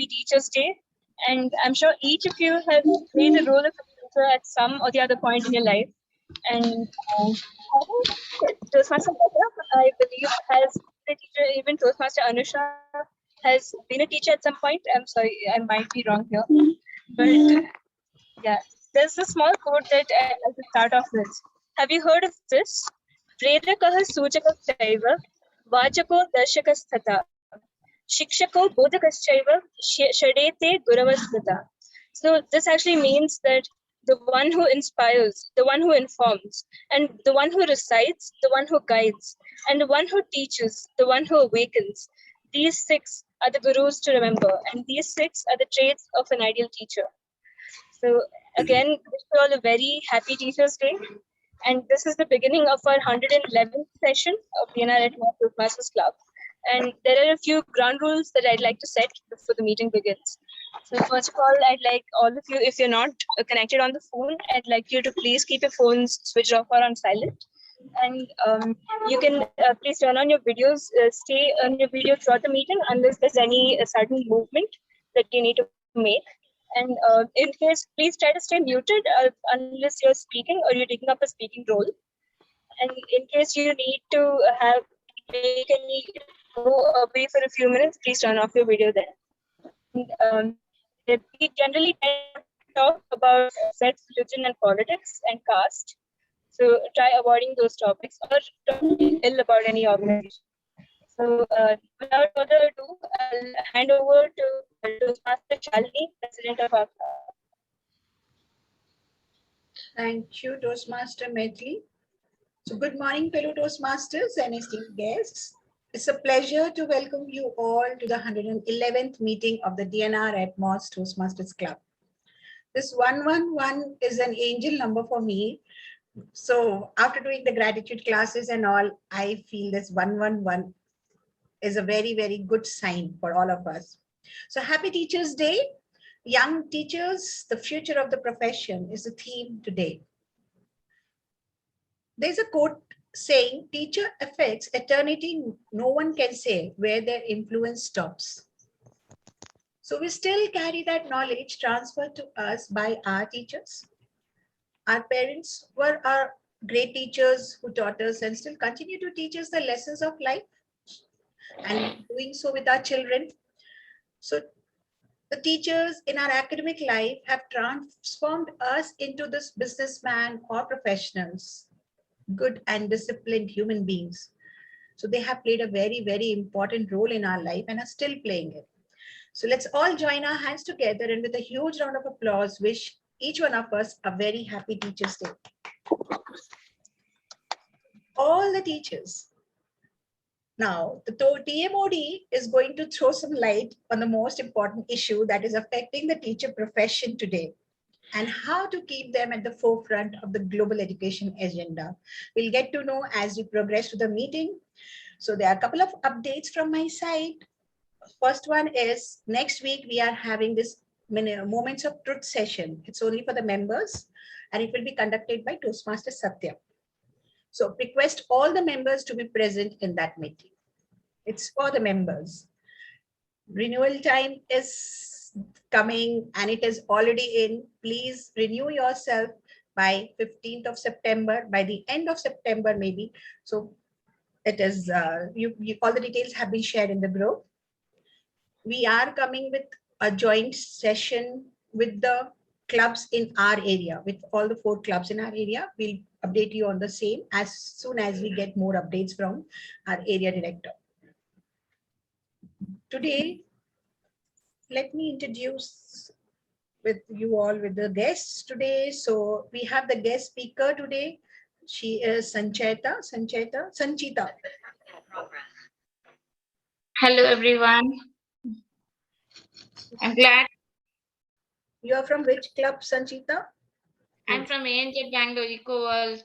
Teachers Day. And I'm sure each of you have played a role of a teacher at some or the other point in your life. And I think Toastmaster Latha, I believe, has been a teacher. Even Toastmaster Anusha has been a teacher at some point. I'm sorry, I might be wrong here. But yeah, there's a small quote that I like to start off with. Have you heard of this? Prerakah Suchakastaiva, Vachako Darshakasthatha, Shikshako Bodhakaschaiva, Shadete Guravasthatha. So this actually means that the one who inspires, the one who informs, and the one who recites, the one who guides, and the one who teaches, the one who awakens. These six are the gurus to remember, and these six are the traits of an ideal teacher. So again, wish you all a very happy Teachers Day. And this is the beginning of our 111th session of DNR ATMOS Masters Club. And there are a few ground rules that I'd like to set before the meeting begins. So first of all, I'd like all of you, if you're not connected on the phone, I'd like you to please keep your phones switched off or on silent. And you can please turn on your videos, stay on your video throughout the meeting unless there's any sudden movement that you need to make. And in case, please try to stay muted unless you're speaking or you're taking up a speaking role. And in case you need to take any go away for a few minutes, please turn off your video then. And, we generally tend to talk about sex, religion, and politics and caste. So try avoiding those topics or talking ill about any organization. So without further ado, I'll hand over to Toastmaster Shalini, President of our club. Thank you, Toastmaster Mythili. So good morning, fellow Toastmasters and esteemed guests. It's a pleasure to welcome you all to the 111th meeting of the DNR ATMOS Toastmasters Club. This 111 is an angel number for me. So after doing the gratitude classes and all, I feel this 111 is a very, very good sign for all of us. So happy Teachers Day. Young teachers, the future of the profession is the theme today. There's a quote saying, teacher affects eternity, no one can say where their influence stops. So we still carry that knowledge transferred to us by our teachers. Our parents were our great teachers who taught us and still continue to teach us the lessons of life, and doing so with our children. So the teachers in our academic life have transformed us into this businessman or professionals, good and disciplined human beings. So they have played a very, very important role in our life and are still playing it. So let's all join our hands together and with a huge round of applause, wish each one of us a very happy Teachers Day. All the teachers. Now, the TMOD is going to throw some light on the most important issue that is affecting the teacher profession today and how to keep them at the forefront of the global education agenda. We'll get to know as we progress to the meeting. So there are a couple of updates from my side. First one is next week we are having this Moments of Truth session. It's only for the members and it will be conducted by Toastmaster Satya. So request all the members to be present in that meeting. It's for the members. Renewal time is coming and it is already in. Please renew yourself by 15th of September, by the end of September maybe. So it is, all the details have been shared in the group. We are coming with a joint session with the clubs in our area, with all the 4 clubs in our area. We'll update you on the same as soon as we get more updates from our area director. Today, let me introduce with you all with the guests today. So we have the guest speaker today. She is Sanchita. Hello, everyone. I'm glad. You are from which club, Sanchita? I'm from ANZ Bangalore Eco World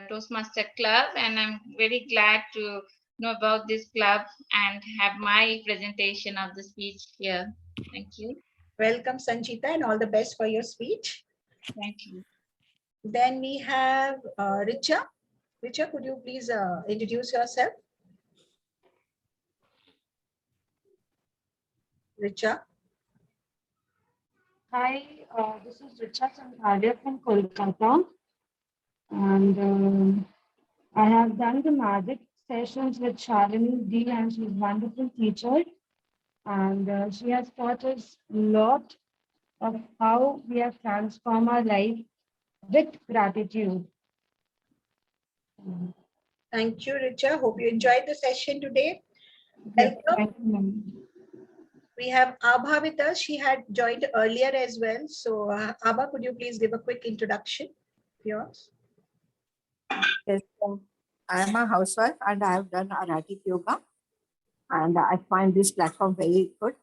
Toastmaster Club, and I'm very glad to know about this club and have my presentation of the speech here. Thank you. Welcome, Sanchita, and all the best for your speech. Thank you. Then we have Richa. Richa, could you please introduce yourself? Richa. Hi, this is Richa Sankalia from Kolkata, and I have done the magic sessions with Shalini D, and she's a wonderful teacher, and she has taught us a lot of how we have transformed our life with gratitude. Thank you, Richa. Hope you enjoyed the session today. Yes, Welcome. thank you, ma'am. We have Abha with us. She had joined earlier as well. So, Abha, could you please give a quick introduction of yours? Yes, I am a housewife and I have done Aratic yoga, and I find this platform very good.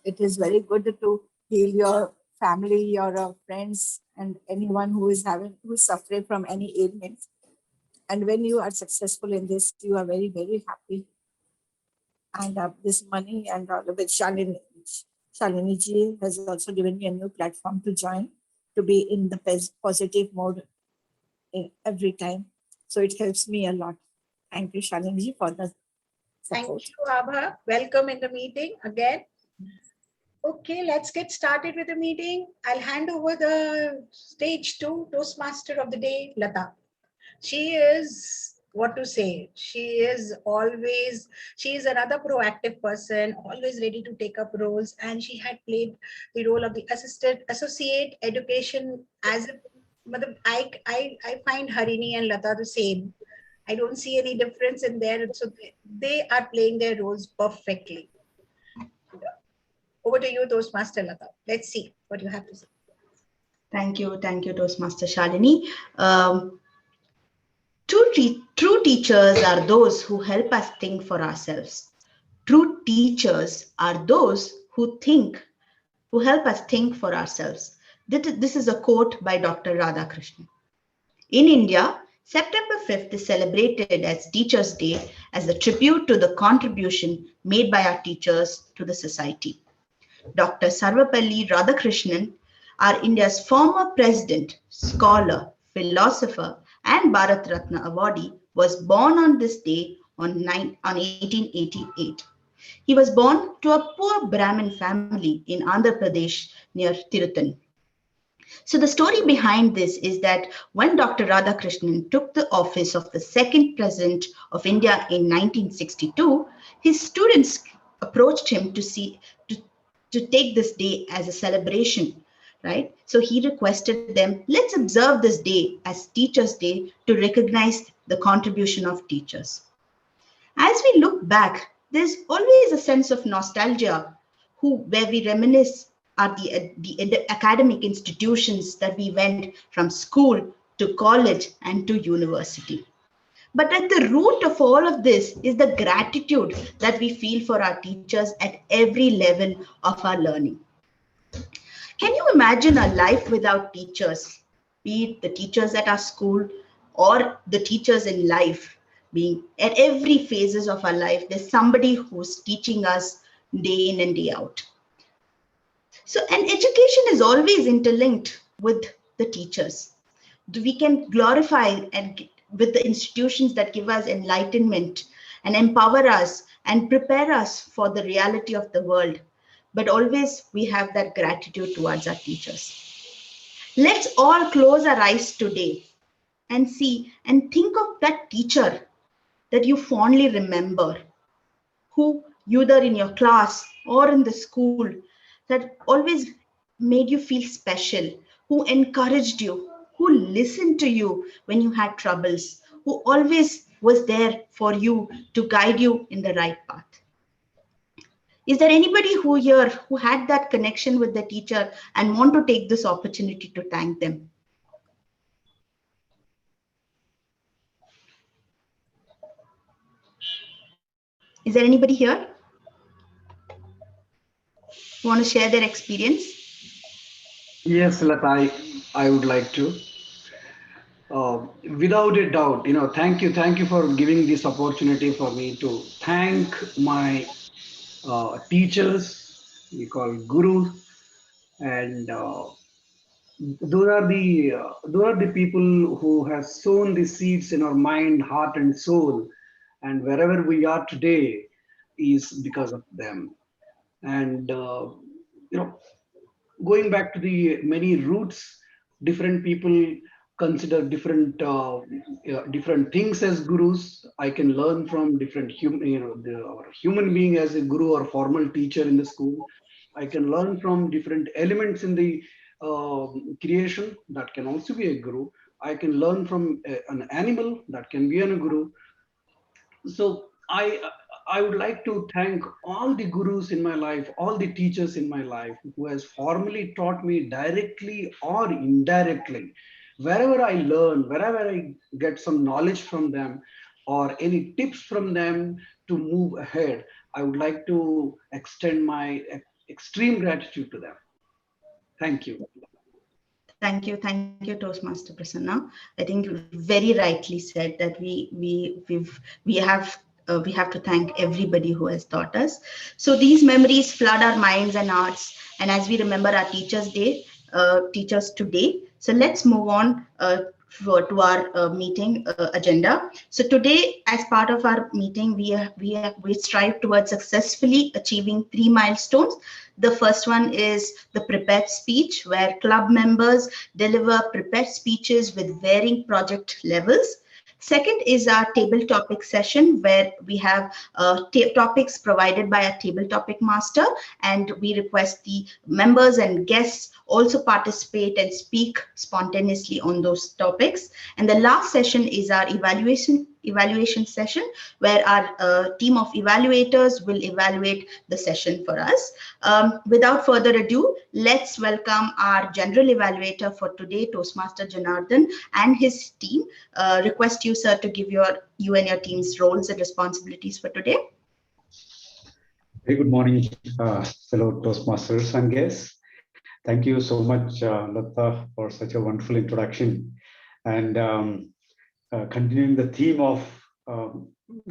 It is very good to heal your family, your friends, and anyone who is suffering from any ailments. And when you are successful in this, you are very, very happy. And this money and all of it, Shalini ji has also given me a new platform to join, to be in the positive mode every time. So it helps me a lot. Thank you, Shalini ji, for the Thank support. you, Abha. Welcome in the meeting again. Okay, let's get started with the meeting. I'll hand over the stage to Toastmaster of the day, Latha. She is, what to say, she is another proactive person, always ready to take up roles, and she had played the role of the associate education as a, I find Harini and Latha the same. I don't see any difference in there. So they are playing their roles perfectly. Over to you, Toastmaster Latha. Let's see what you have to say. Thank you, Toastmaster Shalini. True teachers are those who help us think for ourselves. True teachers are those who help us think for ourselves. This is a quote by Dr. Radhakrishnan. In India, September 5th is celebrated as Teachers' Day as a tribute to the contribution made by our teachers to the society. Dr. Sarvapalli Radhakrishnan, our India's former president, scholar, philosopher, and Bharat Ratna awardee, was born on this day on 1888. He was born to a poor Brahmin family in Andhra Pradesh near Tiruthan. So the story behind this is that when Dr. Radhakrishnan took the office of the second president of India in 1962, his students approached him to take this day as a celebration, right? So he requested them, let's observe this day as Teachers' Day to recognize the contribution of teachers. As we look back, there's always a sense of nostalgia where we reminisce at the academic institutions that we went from school to college and to university. But at the root of all of this is the gratitude that we feel for our teachers at every level of our learning. Can you imagine a life without teachers, be it the teachers at our school or the teachers in life? Being at every phases of our life, there's somebody who's teaching us day in and day out. So, and education is always interlinked with the teachers. We can glorify and with the institutions that give us enlightenment and empower us and prepare us for the reality of the world. But always we have that gratitude towards our teachers. Let's all close our eyes today and see and think of that teacher that you fondly remember, who either in your class or in the school that always made you feel special, who encouraged you, who listened to you when you had troubles, who always was there for you to guide you in the right path. Is there anybody who here who had that connection with the teacher and want to take this opportunity to thank them? Is there anybody here who want to share their experience? Yes, Latha, I would like to. Without a doubt, thank you for giving this opportunity for me to thank my teachers, we call gurus, and those are the people who have sown the seeds in our mind, heart, and soul, and wherever we are today is because of them. And you know going back to the many roots, different people consider different things as gurus. I can learn from different our human being as a guru or formal teacher in the school. I can learn from different elements in the creation that can also be a guru. I can learn from an animal that can be a guru. So I would like to thank all the gurus in my life, all the teachers in my life who has formally taught me directly or indirectly. Wherever I learn, wherever I get some knowledge from them or any tips from them to move ahead, I would like to extend my extreme gratitude to them. Thank you. Thank you, Toastmaster Prasanna. I think you very rightly said that we have to thank everybody who has taught us. So these memories flood our minds and hearts, and as we remember our teachers today. So let's move on to our meeting agenda. So today, as part of our meeting, we strive towards successfully achieving 3 milestones. The first one is the prepared speech, where club members deliver prepared speeches with varying project levels. Second is our table topic session, where we have topics provided by a table topic master, and we request the members and guests also participate and speak spontaneously on those topics. And the last session is our evaluation session, where our team of evaluators will evaluate the session for us. Without further ado, let's welcome our general evaluator for today, Toastmaster Janardan, and his team. Request you, sir, to give you and your team's roles and responsibilities for today. Very good morning, fellow Toastmasters and guests. Thank you so much, Latha, for such a wonderful introduction. And continuing the theme of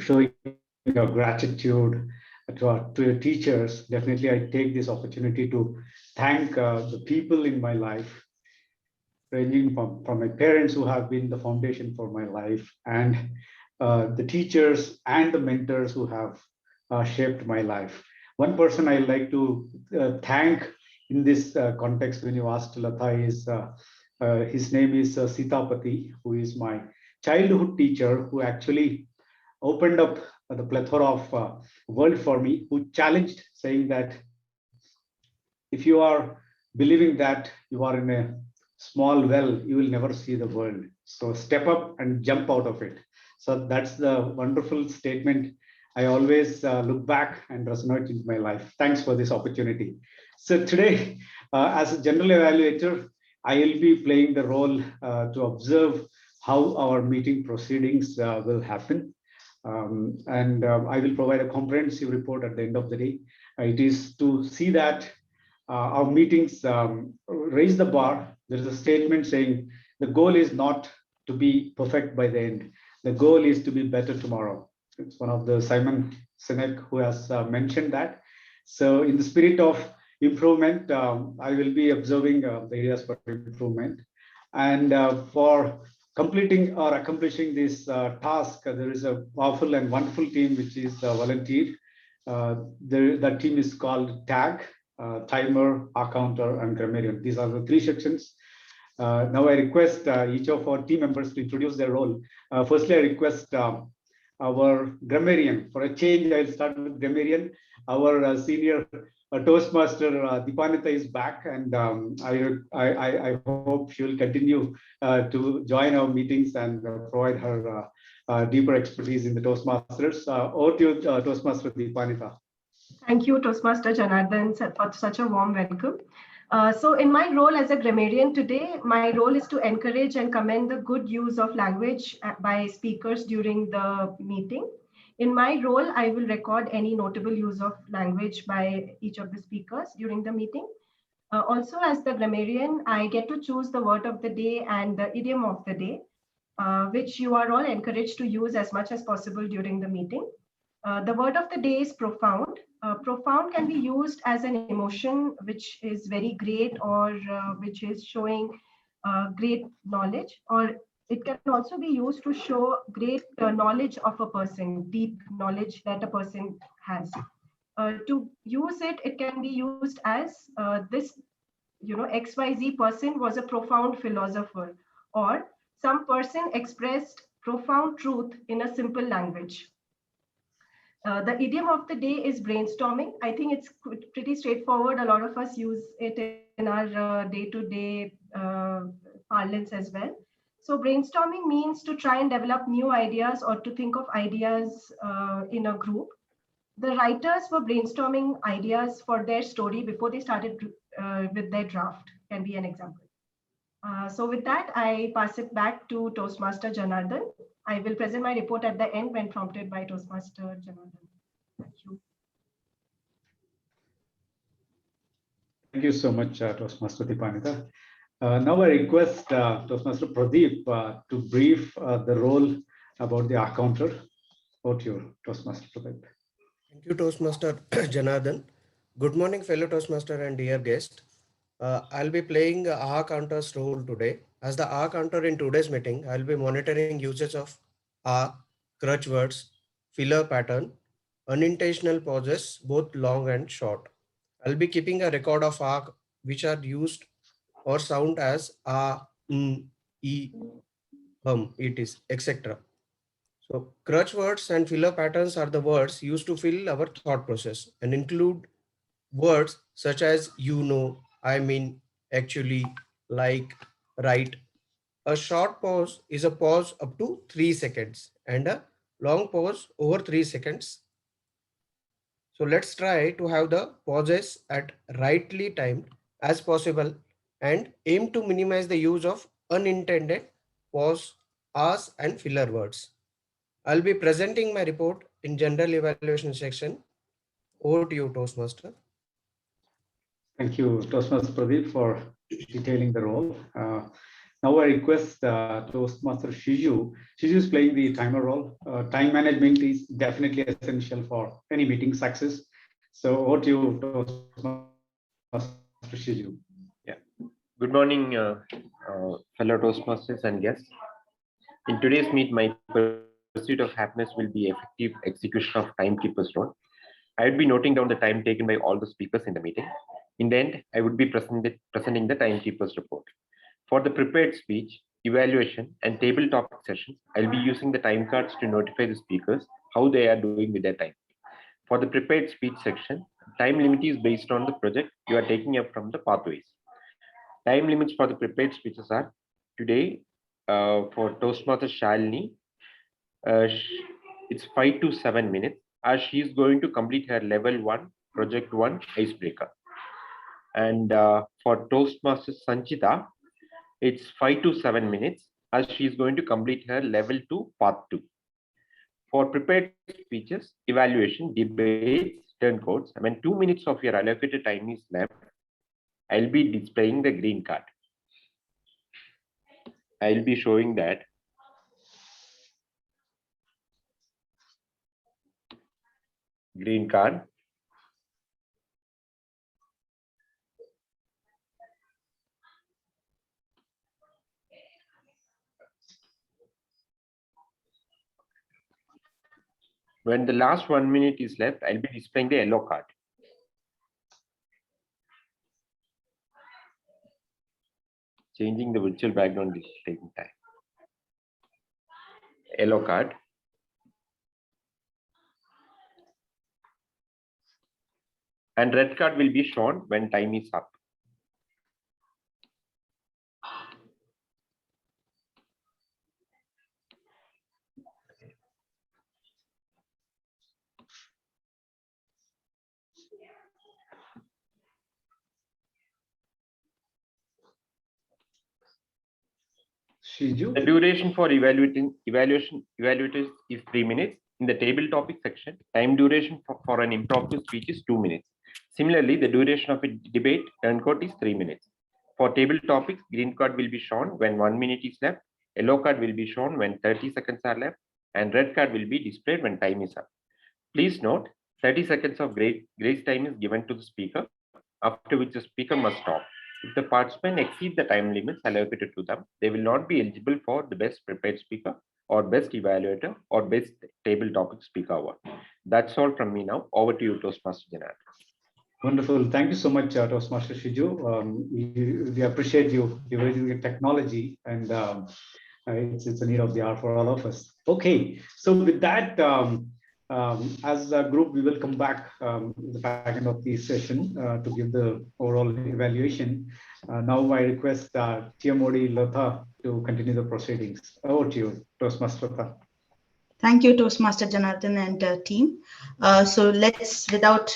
showing your gratitude to your teachers, definitely I take this opportunity to thank the people in my life, ranging from my parents who have been the foundation for my life, and the teachers and the mentors who have shaped my life. One person I like to thank in this context, when you asked Latha, is his name is Sitapati, who is my childhood teacher, who actually opened up the plethora of world for me, who challenged, saying that if you are believing that you are in a small well, you will never see the world. So step up and jump out of it. So that's the wonderful statement I always look back and resonate into my life. Thanks for this opportunity. So today, as a general evaluator, I will be playing the role to observe how our meeting proceedings will happen. I will provide a comprehensive report at the end of the day. It is to see that our meetings raise the bar. There is a statement saying the goal is not to be perfect by the end. The goal is to be better tomorrow. It's one of the Simon Sinek who has mentioned that. So in the spirit of improvement, I will be observing the areas for improvement. And for completing or accomplishing this task, there is a powerful and wonderful team which is volunteered. That team is called TAG, Timer, Accounter, and Grammarian. These are the 3 sections. Now I request each of our team members to introduce their role. Firstly, I request our grammarian. For a change, I'll start with grammarian. Our senior Toastmaster Dipannita is back, and I hope she will continue to join our meetings and provide her deeper expertise in the Toastmasters. Over to you, Toastmaster Dipannita. Thank you, Toastmaster Janardan, for such a warm welcome. So in my role as a grammarian today, my role is to encourage and commend the good use of language by speakers during the meeting. In my role, I will record any notable use of language by each of the speakers during the meeting. Also, as the grammarian, I get to choose the word of the day and the idiom of the day, which you are all encouraged to use as much as possible during the meeting. The word of the day is profound. Profound can be used as an emotion which is very great, or which is showing great knowledge, or it can also be used to show great knowledge of a person, deep knowledge that a person has. To use it, it can be used as this XYZ person was a profound philosopher, or some person expressed profound truth in a simple language. The idiom of the day is brainstorming. I think it's pretty straightforward. A lot of us use it in our day-to-day parlance as well. So brainstorming means to try and develop new ideas or to think of ideas in a group. The writers were brainstorming ideas for their story before they started with their draft, can be an example. So with that, I pass it back to Toastmaster Janardan. I will present my report at the end when prompted by Toastmaster Janardan. Thank you. Thank you so much, Toastmaster Dipannita. Now I request Toastmaster Pradip to brief the role about the R counter. Over to you, Toastmaster Pradip. Thank you, Toastmaster Janardan. Good morning, fellow Toastmaster and dear guest. I'll be playing R counter's role today. As the R counter in today's meeting, I'll be monitoring usage of R, crutch words, filler pattern, unintentional pauses, both long and short. I'll be keeping a record of R which are used or sound as e, it is, etc. So crutch words and filler patterns are the words used to fill our thought process and include words such as I mean, actually, like, right. A short pause is a pause up to 3 seconds and a long pause over 3 seconds. So let's try to have the pauses at rightly timed as possible and aim to minimize the use of unintended pause, as and filler words. I'll be presenting my report in general evaluation section. Over to you, Toastmaster. Thank you, Toastmaster Pradip, for detailing the role. Now I request Toastmaster Shiju. Shiju is playing the timer role. Time management is definitely essential for any meeting success. So over to you, Toastmaster Shiju. Yeah. Good morning, fellow Toastmasters and guests. In today's meet, my pursuit of happiness will be effective execution of timekeeper's role. I would be noting down the time taken by all the speakers in the meeting. In the end, I would be presenting the timekeeper's report. For the prepared speech, evaluation, and table topic sessions, I'll be using the time cards to notify the speakers how they are doing with their time. For the prepared speech section, time limit is based on the project you are taking up from the pathways. Time limits for the prepared speeches are today for Toastmaster Shalini, it's 5 to 7 minutes as she is going to complete her level 1, project 1 icebreaker. And for Toastmaster Sanchita, it's 5 to 7 minutes as she is going to complete her level 2, part 2. For prepared speeches, evaluation, debates, turn codes, when 2 minutes of your allocated time is left, I'll be displaying the green card. I'll be showing that. Green card. When the last 1 minute is left, I'll be displaying the yellow card. Changing the virtual background is taking time. Yellow card. And red card will be shown when time is up. Shiju. The duration for evaluators is 3 minutes. In the table topic section, time duration for an impromptu speech is 2 minutes. Similarly, the duration of a debate turncoat is 3 minutes. For table topics, green card will be shown when 1 minute is left, yellow card will be shown when 30 seconds are left, and red card will be displayed when time is up. Please note, 30 seconds of grace time is given to the speaker, after which the speaker must stop. If the participant exceed the time limits allocated to them, they will not be eligible for the best prepared speaker or best evaluator or best table topic speaker award. That's all from me now. Over to you, Toastmaster Janardan. Wonderful. Thank you so much, Toastmaster Shiju. We appreciate you leveraging the technology, and it's a need of the hour for all of us. Okay, so with that, as a group, we will come back the back end of the session to give the overall evaluation. Now I request TMOD Latha to continue the proceedings. Over to you, Toastmaster Latha. Thank you, Toastmaster Janardan and team. So let's, without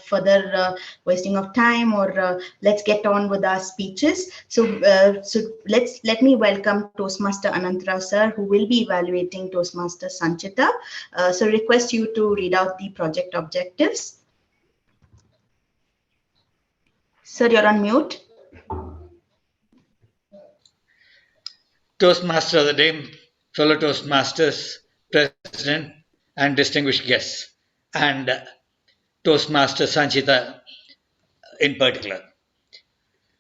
further wasting of time, or let's get on with our speeches. So let me welcome Toastmaster Ananta sir, who will be evaluating Toastmaster Sanchita. So request you to read out the project objectives. Sir, you're on mute. Toastmaster of the day, fellow Toastmasters, President, and distinguished guests, and Toastmaster Sanchita in particular.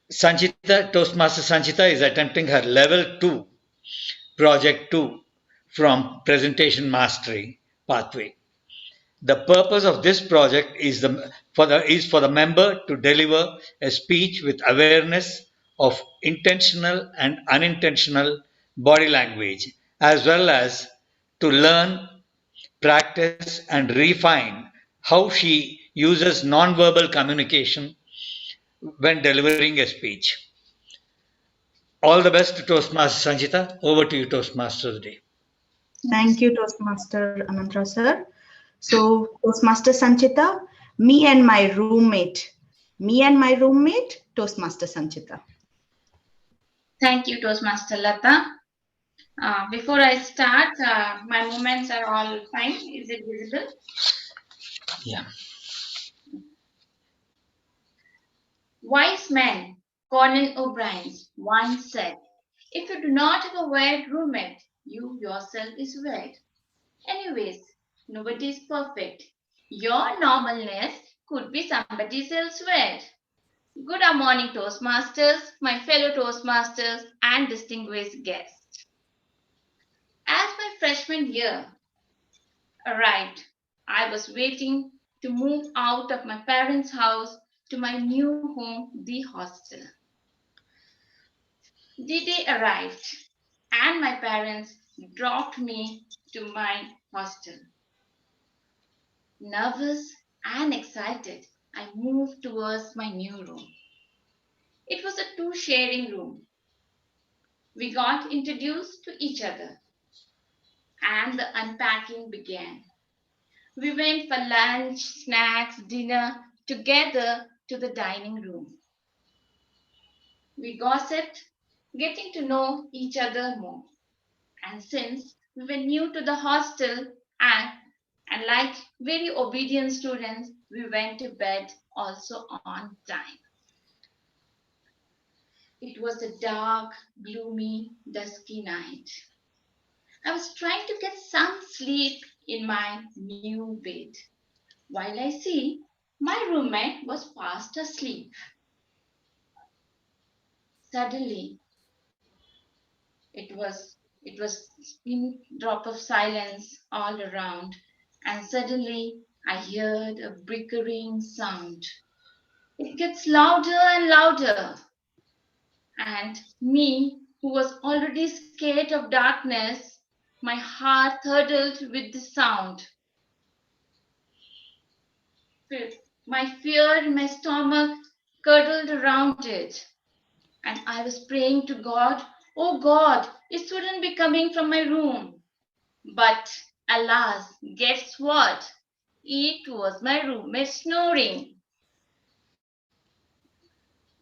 Toastmaster Sanchita is attempting her level 2, project 2 from presentation mastery pathway. The purpose of this project is for the member to deliver a speech with awareness of intentional and unintentional body language, as well as to learn, practice, and refine how she uses nonverbal communication when delivering a speech. All the best to Toastmaster Sanchita. Over to you, Toastmaster of the day. Thank you, Toastmaster Ananta sir. So, Toastmaster Sanchita, me and my roommate, Toastmaster Sanchita. Thank you, Toastmaster Latha. Before I start, my movements are all fine. Is it visible? Yeah. Wise man Conan O'Brien once said, "If you do not have a weird roommate, you yourself is weird." Anyways, nobody is perfect. Your normalness could be somebody else's weird. Good morning, Toastmasters, my fellow Toastmasters, and distinguished guests. As my freshman year arrived, I was waiting to move out of my parents' house to my new home, the hostel. The day arrived, and my parents dropped me to my hostel. Nervous and excited, I moved towards my new room. It was a two-sharing room. We got introduced to each other, and the unpacking began. We went for lunch, snacks, dinner together to the dining room. We gossiped, getting to know each other more. And since we were new to the hostel and like very obedient students, we went to bed also on time. It was a dark, gloomy, dusky night. I was trying to get some sleep in my new bed, while I see my roommate was fast asleep. Suddenly, it was a drop of silence all around, and suddenly I heard a bickering sound. It gets louder and louder, and me, who was already scared of darkness, my heart hurtled with the sound. My fear in my stomach curdled around it, and I was praying to God, "Oh God, it shouldn't be coming from my room." But alas, guess what? It was my roommate snoring.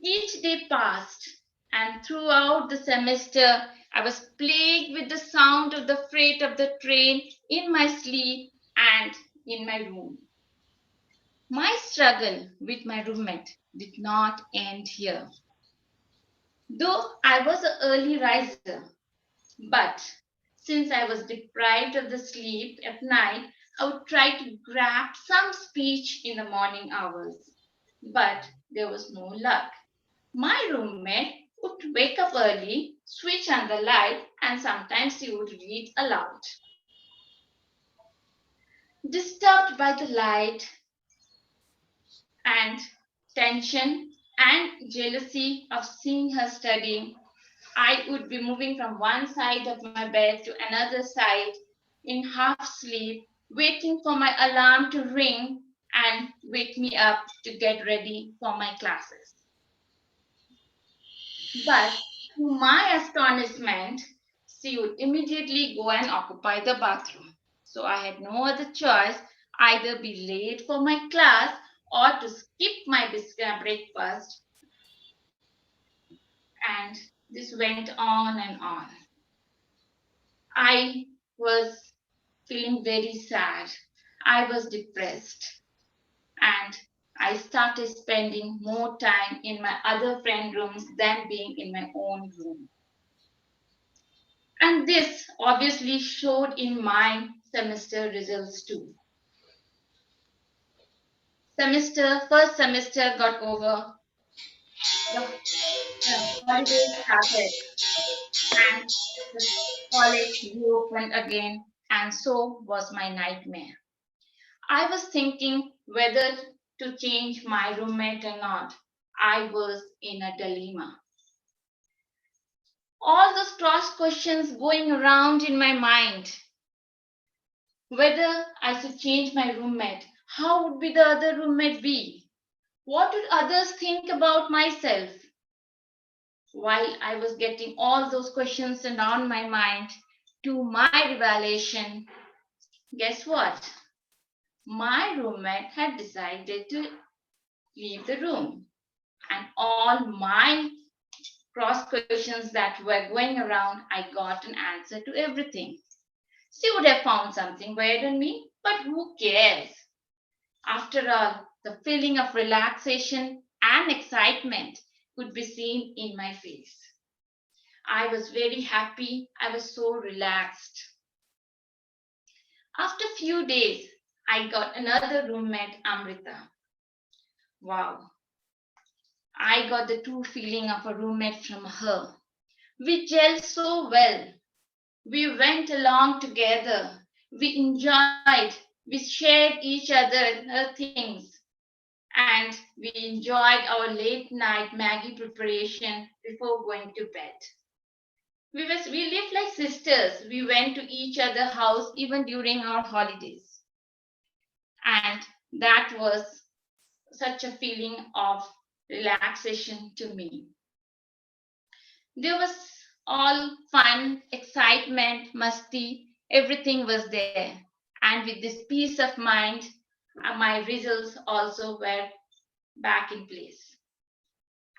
Each day passed, and throughout the semester, I was plagued with the sound of the freight of the train in my sleep and in my room. My struggle with my roommate did not end here. Though I was an early riser, but since I was deprived of the sleep at night, I would try to grab some speech in the morning hours. But there was no luck. My roommate would wake up early, switch on the light, and sometimes he would read aloud. Disturbed by the light and tension, and jealousy of seeing her studying, I would be moving from one side of my bed to another side in half sleep, waiting for my alarm to ring and wake me up to get ready for my classes. But to my astonishment, she would immediately go and occupy the bathroom. So I had no other choice, either be late for my class or to skip my breakfast. And this went on and on. I was feeling very sad. I was depressed. And I started spending more time in my other friend rooms than being in my own room. And this obviously showed in my semester results too. First semester got over, the holidays started, and the college reopened again, and so was my nightmare. I was thinking whether to change my roommate or not. I was in a dilemma. All those cross questions going around in my mind. Whether I should change my roommate, how would be the other roommate be? What would others think about myself? While I was getting all those questions around my mind to my revelation, guess what? My roommate had decided to leave the room, and all my cross questions that were going around, I got an answer to everything. She would have found something weird in me, but who cares? After all, the feeling of relaxation and excitement could be seen in my face. I was very happy. I was so relaxed. After a few days, I got another roommate, Amrita. Wow. I got the true feeling of a roommate from her. We gelled so well. We went along together. We enjoyed. We shared each other her things. And we enjoyed our late night Maggie preparation before going to bed. We lived like sisters. We went to each other's house even during our holidays. And that was such a feeling of relaxation to me. There was all fun, excitement, musty, everything was there. And with this peace of mind, my results also were back in place.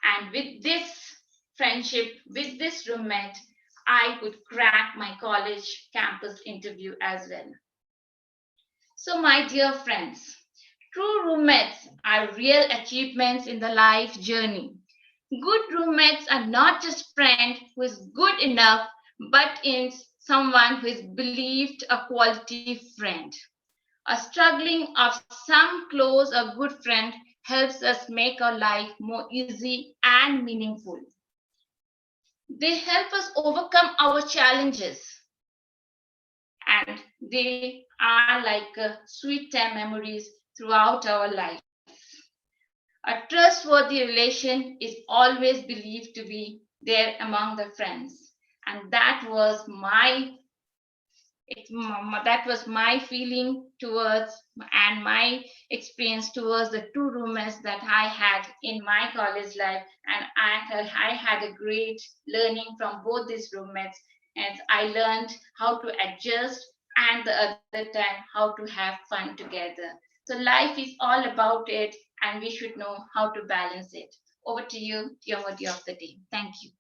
And with this friendship, with this roommate, I could crack my college campus interview as well. So, my dear friends, true roommates are real achievements in the life journey. Good roommates are not just friend who is good enough, but in someone who is believed a quality friend. A struggling of some close or good friend helps us make our life more easy and meaningful. They help us overcome our challenges, and they are like sweet time memories throughout our life. A trustworthy relation is always believed to be there among the friends, and that was my feeling towards and my experience towards the two roommates that I had in my college life, and I had a great learning from both these roommates, and I learned how to adjust and the other time how to have fun together. So life is all about it, and we should know how to balance it. Over to you, TMOD of the day. Thank you.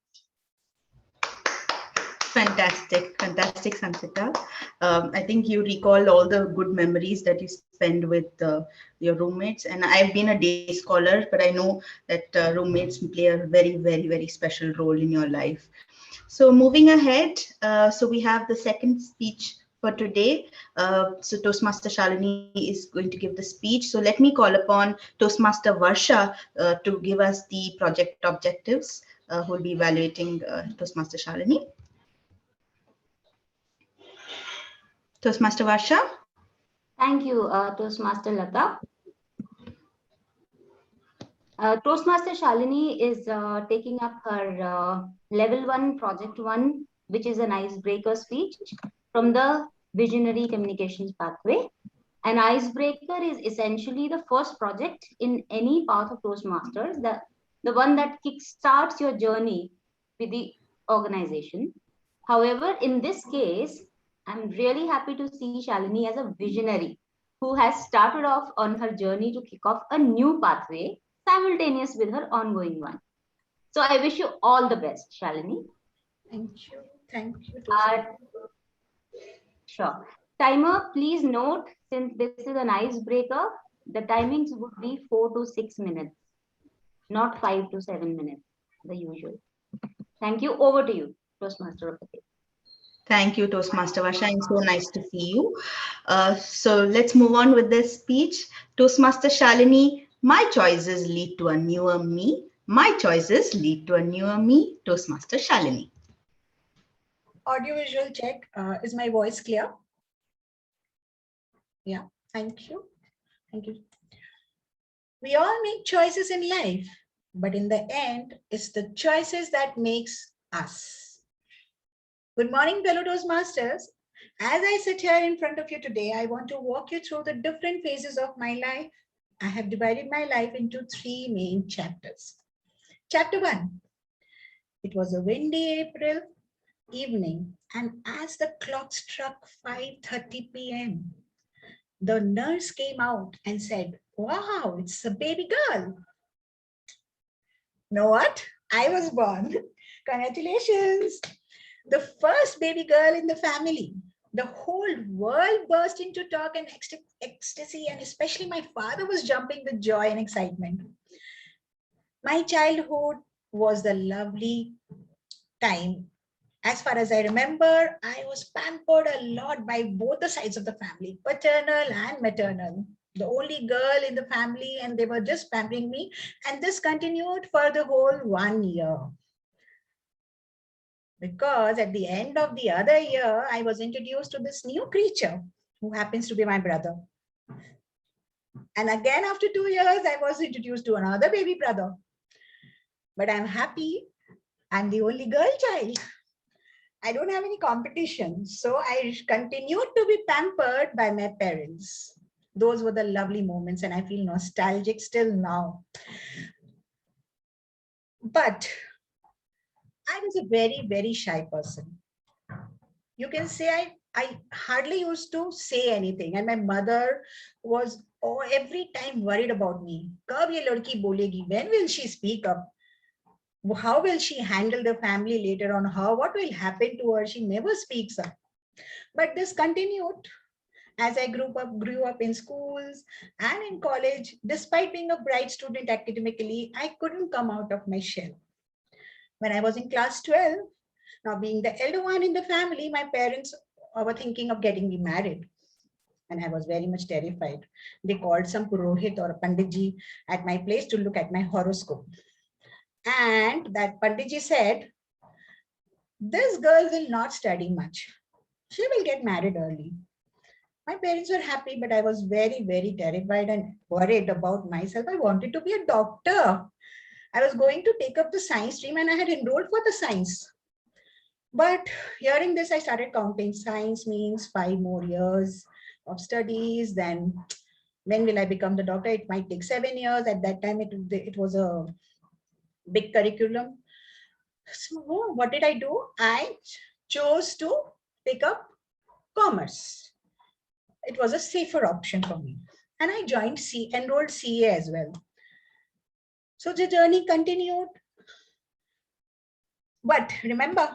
Fantastic, fantastic, Sanchita. I think you recall all the good memories that you spend with your roommates. And I've been a day scholar, but I know that roommates play a very, very, very special role in your life. So moving ahead, so we have the second speech for today. So Toastmaster Shalini is going to give the speech. So let me call upon Toastmaster Varsha to give us the project objectives, who will be evaluating Toastmaster Shalini. Toastmaster Varsha. Thank you, Toastmaster Latha. Toastmaster Shalini is taking up her level 1, project 1, which is an icebreaker speech from the visionary communications pathway. An icebreaker is essentially the first project in any path of Toastmasters, the one that kickstarts your journey with the organization. However, in this case, I'm really happy to see Shalini as a visionary who has started off on her journey to kick off a new pathway simultaneous with her ongoing one. So I wish you all the best, Shalini. Thank you. Thank you. Sure. Timer, please note, since this is an icebreaker, the timings would be 4 to 6 minutes, not 5 to 7 minutes, the usual. Thank you. Over to you, Toastmaster of the day. Thank you, Toastmaster Varsha, and so nice to see you. So let's move on with this speech. Toastmaster Shalini, my choices lead to a newer me. My choices lead to a newer me. Toastmaster Shalini. Audio-visual check. Is my voice clear? Yeah, thank you. Thank you. We all make choices in life, but in the end, it's the choices that makes us. Good morning, fellow Toastmasters. As I sit here in front of you today, I want to walk you through the different phases of my life. I have divided my life into 3 main chapters. Chapter 1. It was a windy April evening, and as the clock struck 5:30 p.m., the nurse came out and said, "Wow, it's a baby girl." Know what? I was born. Congratulations. The first baby girl in the family. The whole world burst into talk and ecstasy, and especially my father was jumping with joy and excitement. My childhood was the lovely time. As far as I remember, I was pampered a lot by both the sides of the family, paternal and maternal. The only girl in the family, and they were just pampering me. And this continued for the whole 1 year. Because at the end of the other year, I was introduced to this new creature who happens to be my brother. And again, after 2 years, I was introduced to another baby brother. But I'm happy. I'm the only girl child. I don't have any competition. So I continued to be pampered by my parents. Those were the lovely moments, and I feel nostalgic still now. But I was a very, very shy person. You can say I hardly used to say anything, and my mother was every time worried about me. Kab ye ladki bolegi? When will she speak up? How will she handle the family later on? What will happen to her? She never speaks up. But this continued as I grew up in schools and in college. Despite being a bright student academically, I couldn't come out of my shell. When I was in class 12, now being the elder one in the family, my parents were thinking of getting me married. And I was very much terrified. They called some Purohit or a Panditji at my place to look at my horoscope. And that Panditji said, "This girl will not study much. She will get married early." My parents were happy, but I was very, very terrified and worried about myself. I wanted to be a doctor. I was going to take up the science stream, and I had enrolled for the science. But hearing this, I started counting. Science means 5 more years of studies. Then when will I become the doctor? It might take 7 years. At that time, it was a big curriculum. So what did I do? I chose to pick up commerce. It was a safer option for me. And I enrolled CA as well. So the journey continued. But remember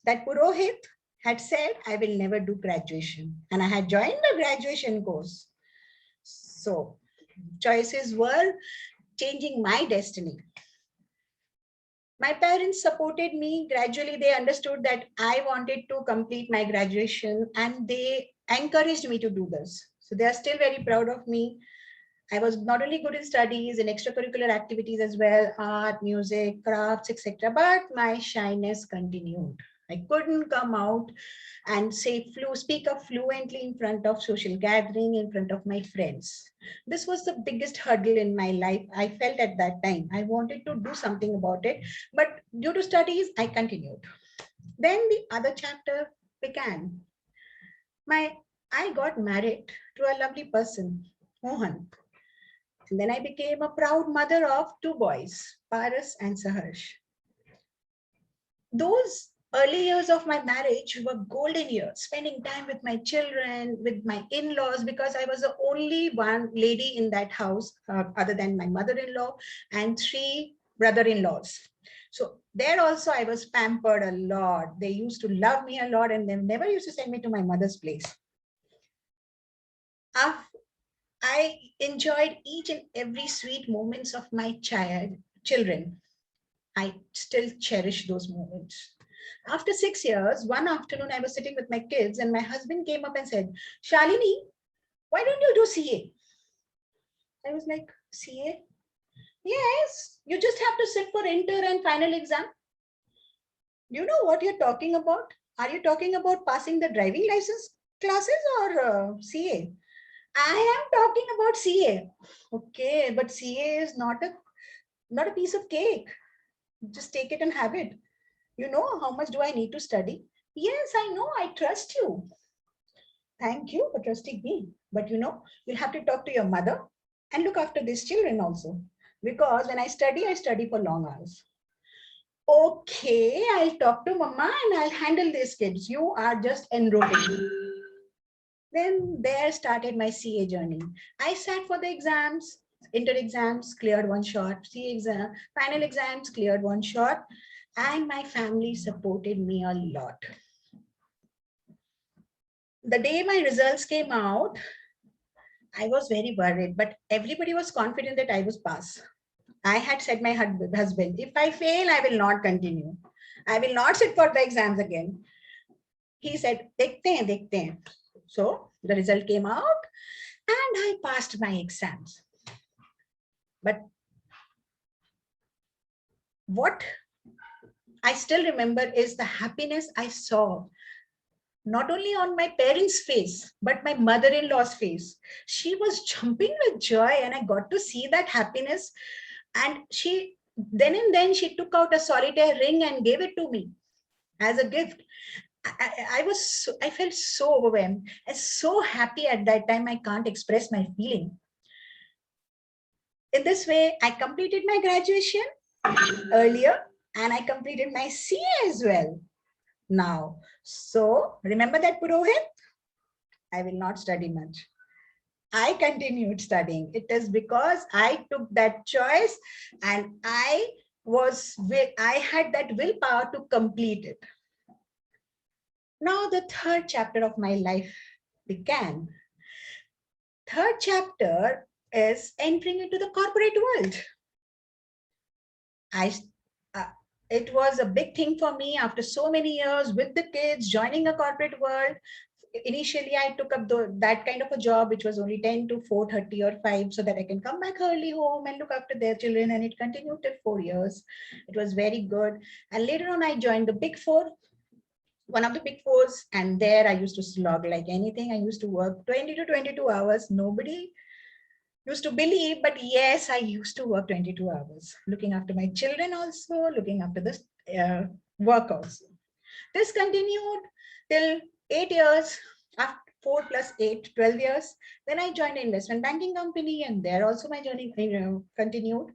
that Purohit had said I will never do graduation. And I had joined the graduation course. So choices were changing my destiny. My parents supported me. Gradually, they understood that I wanted to complete my graduation, and they encouraged me to do this. So they are still very proud of me. I was not only good in studies and extracurricular activities as well, art, music, crafts, etc. But my shyness continued. I couldn't come out and speak up fluently in front of social gathering, in front of my friends. This was the biggest hurdle in my life. I felt at that time. I wanted to do something about it, but due to studies, I continued. Then the other chapter began. I got married to a lovely person, Mohan. And then I became a proud mother of two boys, Paras and Saharsh. Those early years of my marriage were golden years, spending time with my children, with my in-laws, because I was the only one lady in that house, other than my mother-in-law and three brother-in-laws. So there also I was pampered a lot. They used to love me a lot, and they never used to send me to my mother's place. I enjoyed each and every sweet moments of my children. I still cherish those moments. After 6 years, one afternoon I was sitting with my kids and my husband came up and said, Shalini, why don't you do CA? I was like, CA? Yes, you just have to sit for inter and final exam. You know what you're talking about? Are you talking about passing the driving license classes or CA? I am talking about CA. Okay, but CA is not a piece of cake. Just take it and have it. You know how much do I need to study? Yes, I know. I trust you. Thank you for trusting me. But you know, you'll have to talk to your mother and look after these children also. Because when I study for long hours. Okay, I'll talk to mama and I'll handle these kids. You are just enrolling. Then there started my CA journey. I sat for the exams, inter exams, cleared one shot, CA exam, final exams, cleared one shot, and my family supported me a lot. The day my results came out, I was very worried, but everybody was confident that I was pass. I had said my husband, if I fail, I will not continue. I will not sit for the exams again. He said, dekhte hain, dekhte hain. So the result came out and I passed my exams. But what I still remember is the happiness I saw, not only on my parents' face, but my mother-in-law's face. She was jumping with joy and I got to see that happiness. And she, then and then she took out a solitaire ring and gave it to me as a gift. I felt so overwhelmed and so happy at that time. I can't express my feeling. In this way, I completed my graduation earlier and I completed my CA as well now. So remember that, Purohit? I will not study much. I continued studying. It is because I took that choice and I had that willpower to complete it. Now the third chapter of my life began. Third chapter is entering into the corporate world. It was a big thing for me after so many years with the kids, joining a corporate world. Initially, I took up that kind of a job, which was only 10 to 4:30 or 5, so that I can come back early home and look after their children. And it continued till 4 years. It was very good. And later on, I joined the Big Four, one of the Big Fours. And there I used to slog like anything. I used to work 20 to 22 hours. Nobody used to believe, but yes, I used to work 22 hours, looking after my children also, looking after this work also. This continued till 8 years, after 4 plus 8, 12 years. Then I joined an investment banking company and there also my journey continued.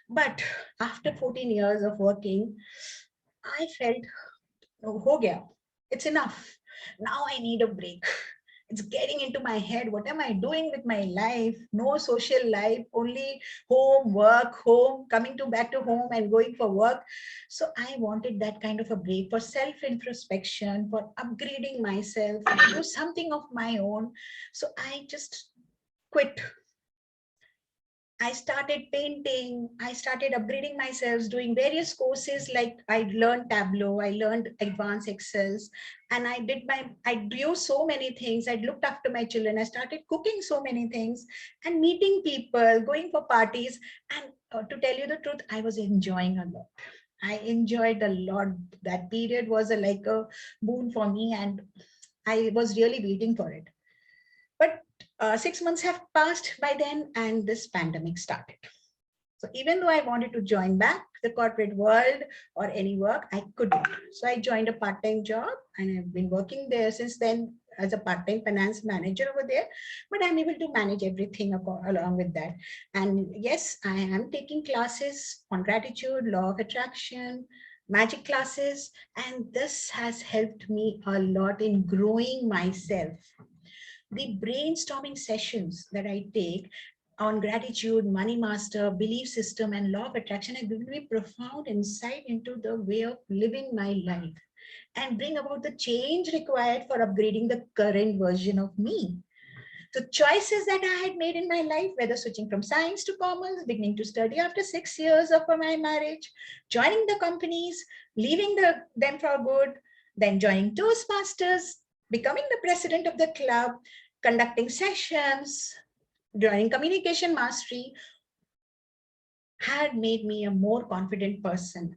But after 14 years of working, I felt, oh, ho gaya. It's enough. Now I need a break. It's getting into my head. What am I doing with my life? No social life, only home, work, home, coming back to home and going for work. So I wanted that kind of a break for self-introspection, for upgrading myself, do something of my own. So I just quit. I started painting, I started upgrading myself, doing various courses, like I learned Tableau, I learned advanced Excels, and I drew so many things. I looked after my children, I started cooking so many things and meeting people, going for parties. And to tell you the truth, I was enjoying a lot. I enjoyed a lot. That period was like a boon for me, and I was really waiting for it. But 6 months have passed by then, and this pandemic started. So even though I wanted to join back the corporate world or any work, I couldn't. So I joined a part-time job, and I've been working there since then as a part-time finance manager over there, but I'm able to manage everything along with that. And yes, I am taking classes on gratitude, law of attraction, magic classes, and this has helped me a lot in growing myself. The brainstorming sessions that I take on gratitude, money master, belief system, and law of attraction have given me profound insight into the way of living my life and bring about the change required for upgrading the current version of me. The choices that I had made in my life, whether switching from science to commerce, beginning to study after 6 years of my marriage, joining the companies, leaving them for good, then joining Toastmasters, becoming the president of the club, conducting sessions, joining communication mastery, had made me a more confident person.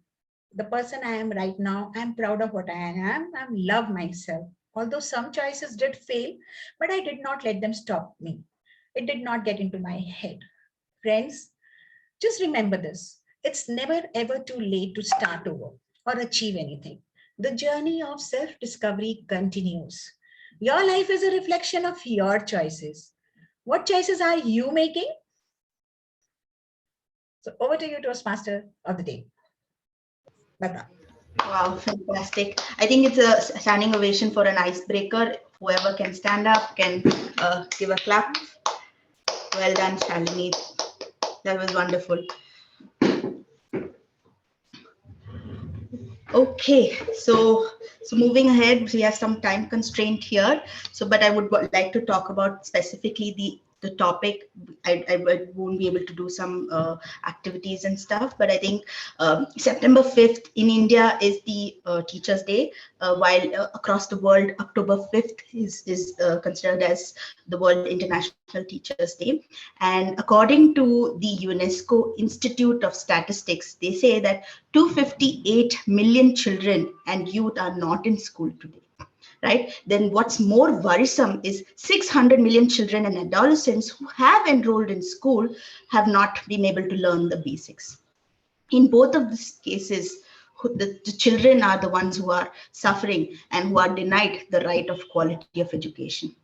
The person I am right now, I'm proud of what I am. I love myself. Although some choices did fail, but I did not let them stop me. It did not get into my head. Friends, just remember this. It's never ever too late to start over or achieve anything. The journey of self-discovery continues. Your life is a reflection of your choices. What choices are you making? So over to you, Toastmaster of the day. Latha. Wow, fantastic. I think it's a standing ovation for an icebreaker. Whoever can stand up can give a clap. Well done, Shalini. That was wonderful. Okay, so moving ahead, we have some time constraint here. So, but I would like to talk about specifically the topic. I won't be able to do some activities and stuff, but I think September 5th in India is the Teachers' Day, while across the world, October 5th is considered as the World International Teachers' Day. And according to the UNESCO Institute of Statistics, they say that 258 million children and youth are not in school today. Right? Then what's more worrisome is 600 million children and adolescents who have enrolled in school have not been able to learn the basics. In both of these cases, the children are the ones who are suffering and who are denied the right of quality of education.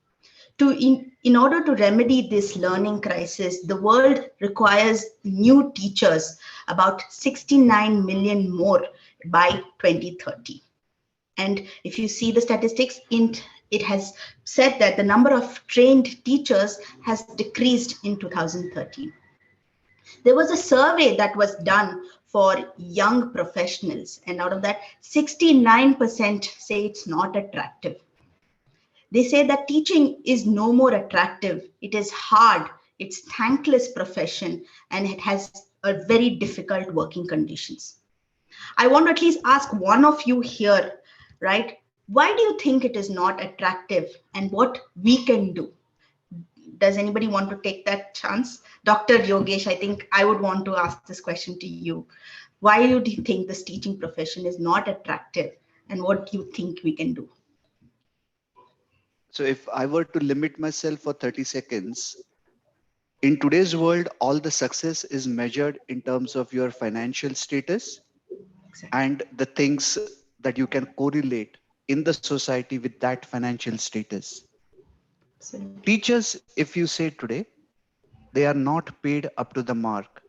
In order to remedy this learning crisis, the world requires new teachers, about 69 million more by 2030. And if you see the statistics, it has said that the number of trained teachers has decreased in 2013. There was a survey that was done for young professionals, and out of that, 69% say it's not attractive. They say that teaching is no more attractive. It is hard. It's thankless profession, and it has a very difficult working conditions. I want to at least ask one of you here, right? Why do you think it is not attractive, and what we can do? Does anybody want to take that chance? Dr. Yogesh, I think I would want to ask this question to you. Why do you think this teaching profession is not attractive, and what do you think we can do? So if I were to limit myself for 30 seconds, in today's world, all the success is measured in terms of your financial status and the things that you can correlate in the society with that financial status. Teachers, if you say today, they are not paid up to the mark.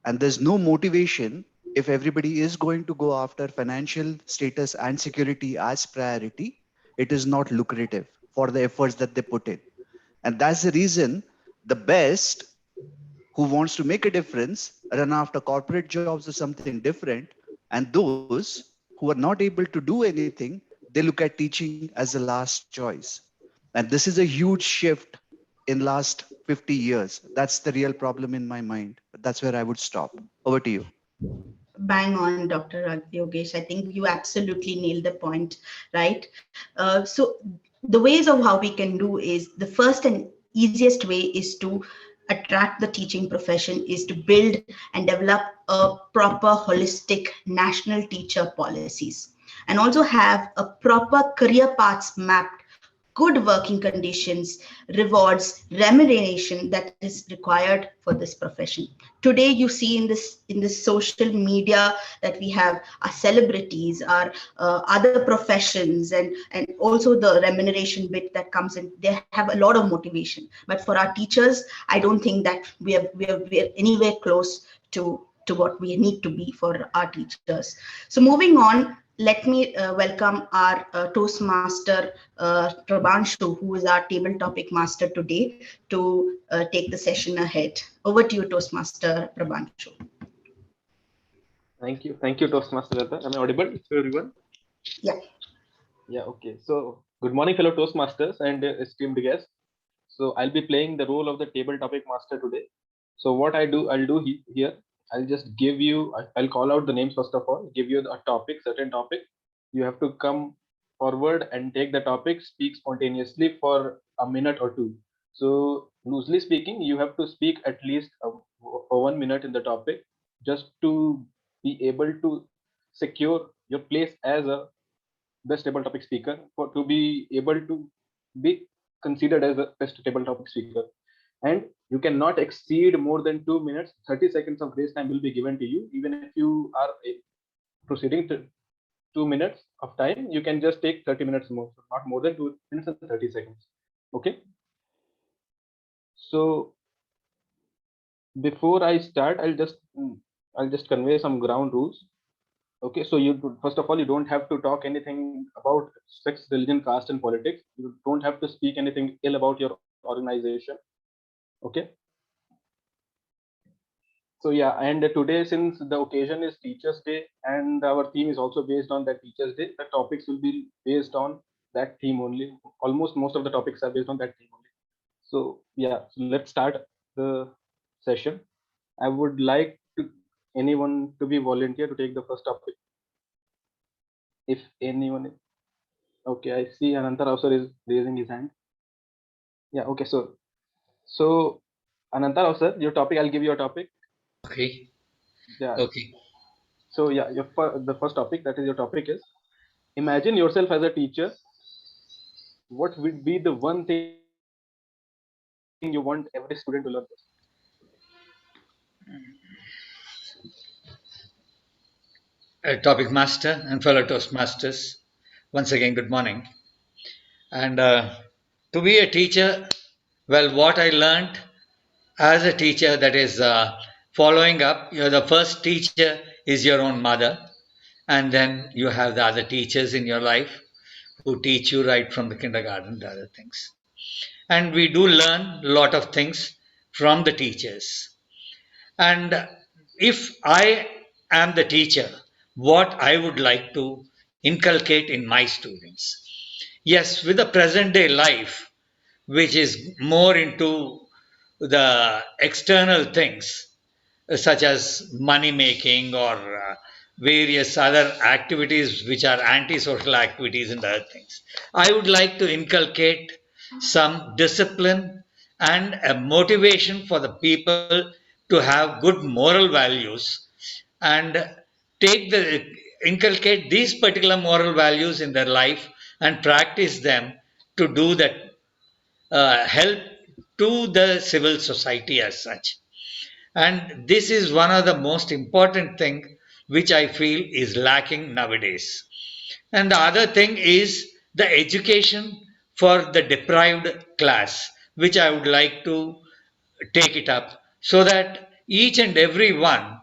And there's no motivation if everybody is going to go after financial status and security as priority. It is not lucrative for the efforts that they put in. And that's the reason the best who wants to make a difference run after corporate jobs or something different. And those who are not able to do anything, they look at teaching as a last choice. And this is a huge shift in last 50 years. That's the real problem in my mind. That's where I would stop. Over to you. Bang on, Dr. Yogesh. I think you absolutely nailed the point, right? So the ways of how we can do is, the first and easiest way is to attract the teaching profession is to build and develop a proper holistic national teacher policies, and also have a proper career paths mapped, good working conditions, rewards, remuneration that is required for this profession. Today, you see in this social media that we have our celebrities, our other professions, and also the remuneration bit that comes in. They have a lot of motivation, but for our teachers, I don't think that we are anywhere close to what we need to be for our teachers. So moving on, let me welcome our Toastmaster Prabhanshu, who is our table topic master today, to take the session ahead. Over to you, Toastmaster Prabhanshu. Thank you, Toastmaster Latha. Am I audible to everyone? Yeah. Yeah, okay. So, good morning, fellow Toastmasters and esteemed guests. So, I'll be playing the role of the table topic master today. So, what I'll do here, I'll just give you, I'll call out the names first of all, give you a topic, certain topic. You have to come forward and take the topic, speak spontaneously for a minute or two. So, loosely speaking, you have to speak at least for 1 minute in the topic, just to be able to secure your place as a best table topic speaker, for to be able to be considered as a best table topic speaker. And you cannot exceed more than 2 minutes. 30 seconds of grace time will be given to you. Even if you are proceeding to 2 minutes of time, you can just take 30 minutes more, not more than 2 minutes and 30 seconds. Okay. So before I start, I'll just convey some ground rules. Okay, so you first of all, you don't have to talk anything about sex, religion, caste, and politics. You don't have to speak anything ill about your organization. Okay. So yeah, and today, since the occasion is Teachers' Day, and our theme is also based on that Teachers' Day, the topics will be based on that theme only. Almost most of the topics are based on that theme only. So yeah, so let's start the session. I would like anyone to be volunteer to take the first topic. If anyone, okay, I see Ananta also is raising his hand. Yeah, okay, so Ananta sir, your topic, I'll give you a topic. Okay. Yeah. Okay. So yeah, the first topic, that is your topic, is imagine yourself as a teacher. What would be the one thing you want every student to learn? Topic master and fellow Toastmasters, once again, good morning. And to be a teacher, well, what I learned as a teacher, that is following up, you're the first teacher is your own mother, and then you have the other teachers in your life who teach you right from the kindergarten to other things. And we do learn a lot of things from the teachers. And if I am the teacher, what I would like to inculcate in my students. Yes, with the present day life, which is more into the external things, such as money making or various other activities which are antisocial activities and other things. I would like to inculcate some discipline and a motivation for the people to have good moral values and inculcate these particular moral values in their life and practice them to do that help to the civil society as such. And this is one of the most important thing which I feel is lacking nowadays. And the other thing is the education for the deprived class, which I would like to take it up so that each and every one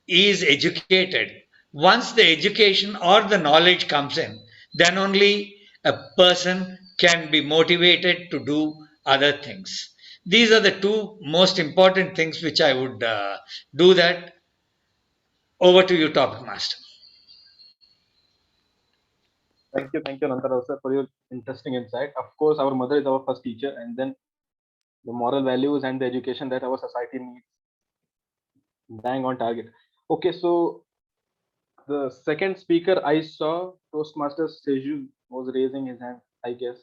is educated. Once the education or the knowledge comes in, then only a person can be motivated to do other things. These are the two most important things which I would do that. Over to you, topic master. Thank you, Ananta sir, for your interesting insight. Of course, our mother is our first teacher, and then the moral values and the education that our society needs. Bang on target. Okay, so the second speaker I saw, Toastmaster Shiju, was raising his hand, I guess,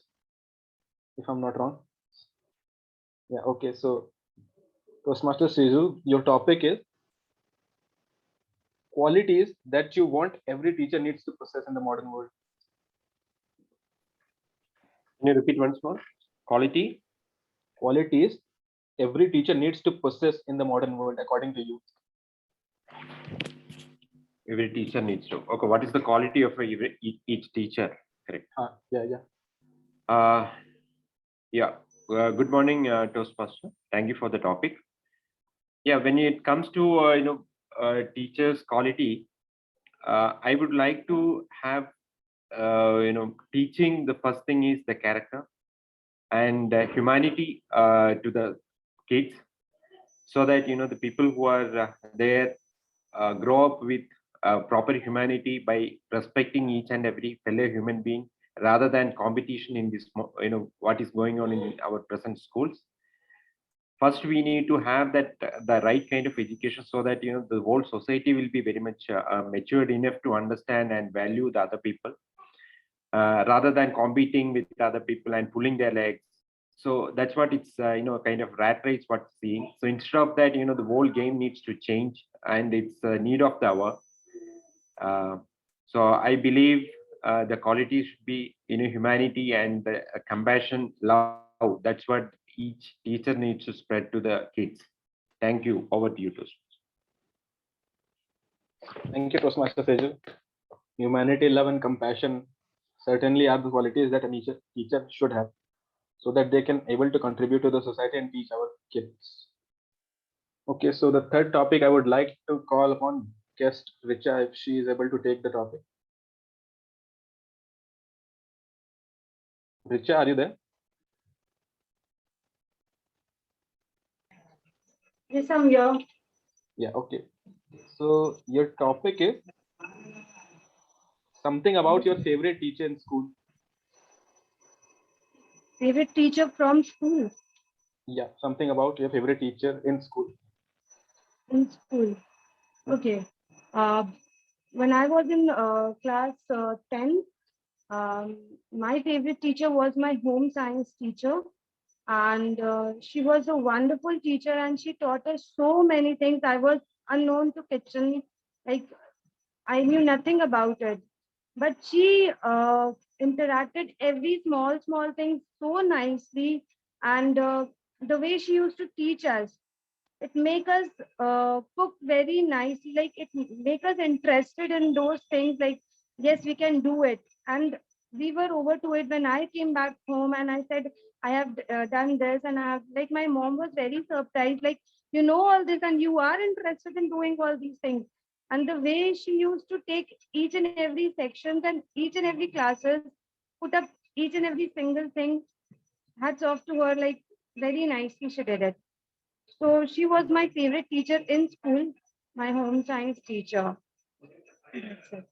if I'm not wrong. Yeah, okay, so Toastmaster Shiju, your topic is qualities that you want every teacher needs to possess in the modern world. Can you repeat once more? Qualities every teacher needs to possess in the modern world, according to you. Every teacher needs to. Okay, what is the quality of each teacher? Correct. Yeah. Good morning, Toastmaster. Thank you for the topic. Yeah, when it comes to teachers' quality, I would like to have teaching. The first thing is the character and humanity to the kids, so that the people who are there grow up with proper humanity by respecting each and every fellow human being, rather than competition in this what is going on in our present schools. First, we need to have that the right kind of education, so that the whole society will be very much matured enough to understand and value the other people, rather than competing with other people and pulling their legs. So that's what it's kind of rat race what's seeing. So instead of that, the whole game needs to change, and it's a need of the hour. So I believe the quality should be humanity and compassion, love. That's what each teacher needs to spread to the kids. Thank you. Over to you, Toastmaster. Thank you, Toastmaster Shiju. Humanity, love, and compassion certainly are the qualities that a teacher should have, so that they can able to contribute to the society and teach our kids. Okay, so the third topic, I would like to call upon guest Richa, if she is able to take the topic. Richa, are you there? Yes, I'm here. Yeah, okay. So your topic is something about your favorite teacher in school. Favorite teacher from school? Yeah, something about your favorite teacher in school. In school. Okay. When I was in class 10, my favorite teacher was my home science teacher. And she was a wonderful teacher, and she taught us so many things. I was unknown to kitchen, like I knew nothing about it. But she interacted every small thing so nicely. And the way she used to teach us, it make us cook very nicely, like it make us interested in those things, like yes, we can do it. And we were over to it. When I came back home and I said I have done this, and I have, like, my mom was very surprised, like, you know all this and you are interested in doing all these things. And the way she used to take each and every sections and each and every classes, put up each and every single thing, hats off to her, like very nicely she did it. So she was my favorite teacher in school, my home science teacher. That's it.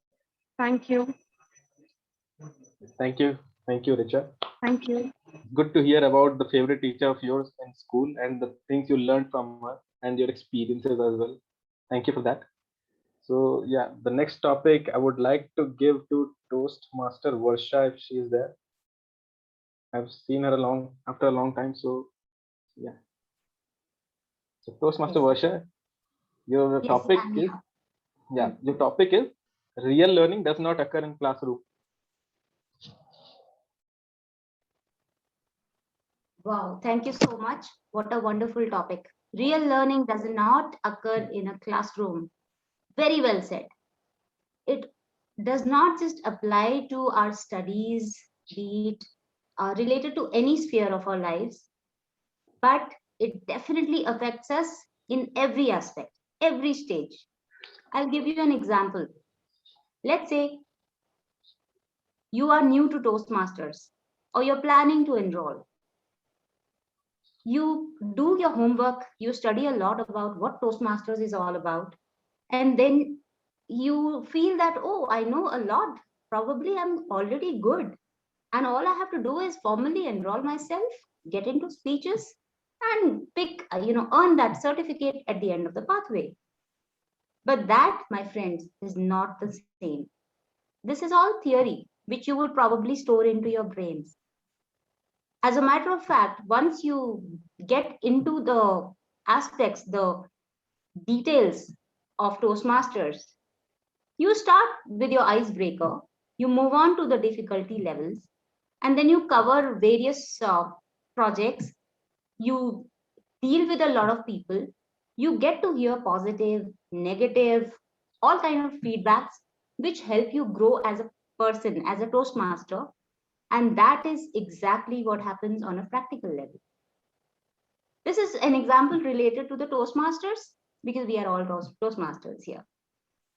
Thank you. Thank you, Richa. Thank you. Good to hear about the favorite teacher of yours in school and the things you learned from her and your experiences as well. Thank you for that. So yeah, the next topic I would like to give to Toastmaster Varsha, if she is there. I've seen her after a long time, so yeah. So Toastmaster Varsha, your topic is your topic is real learning does not occur in classroom. Wow, thank you so much. What a wonderful topic. Real learning does not occur in a classroom. Very well said. It does not just apply to our studies, be it related to any sphere of our lives, but it definitely affects us in every aspect, every stage. I'll give you an example. Let's say you are new to Toastmasters, or you're planning to enroll. You do your homework, you study a lot about what Toastmasters is all about, and then you feel that, oh, I know a lot. Probably I'm already good. And all I have to do is formally enroll myself, get into speeches, and earn that certificate at the end of the pathway. But that, my friends, is not the same. This is all theory, which you will probably store into your brains. As a matter of fact, once you get into the aspects, the details of Toastmasters. You start with your icebreaker, you move on to the difficulty levels, and then you cover various projects. You deal with a lot of people. You get to hear positive, negative, all kind of feedbacks, which help you grow as a person, as a Toastmaster. And that is exactly what happens on a practical level. This is an example related to the Toastmasters because we are all Toastmasters here.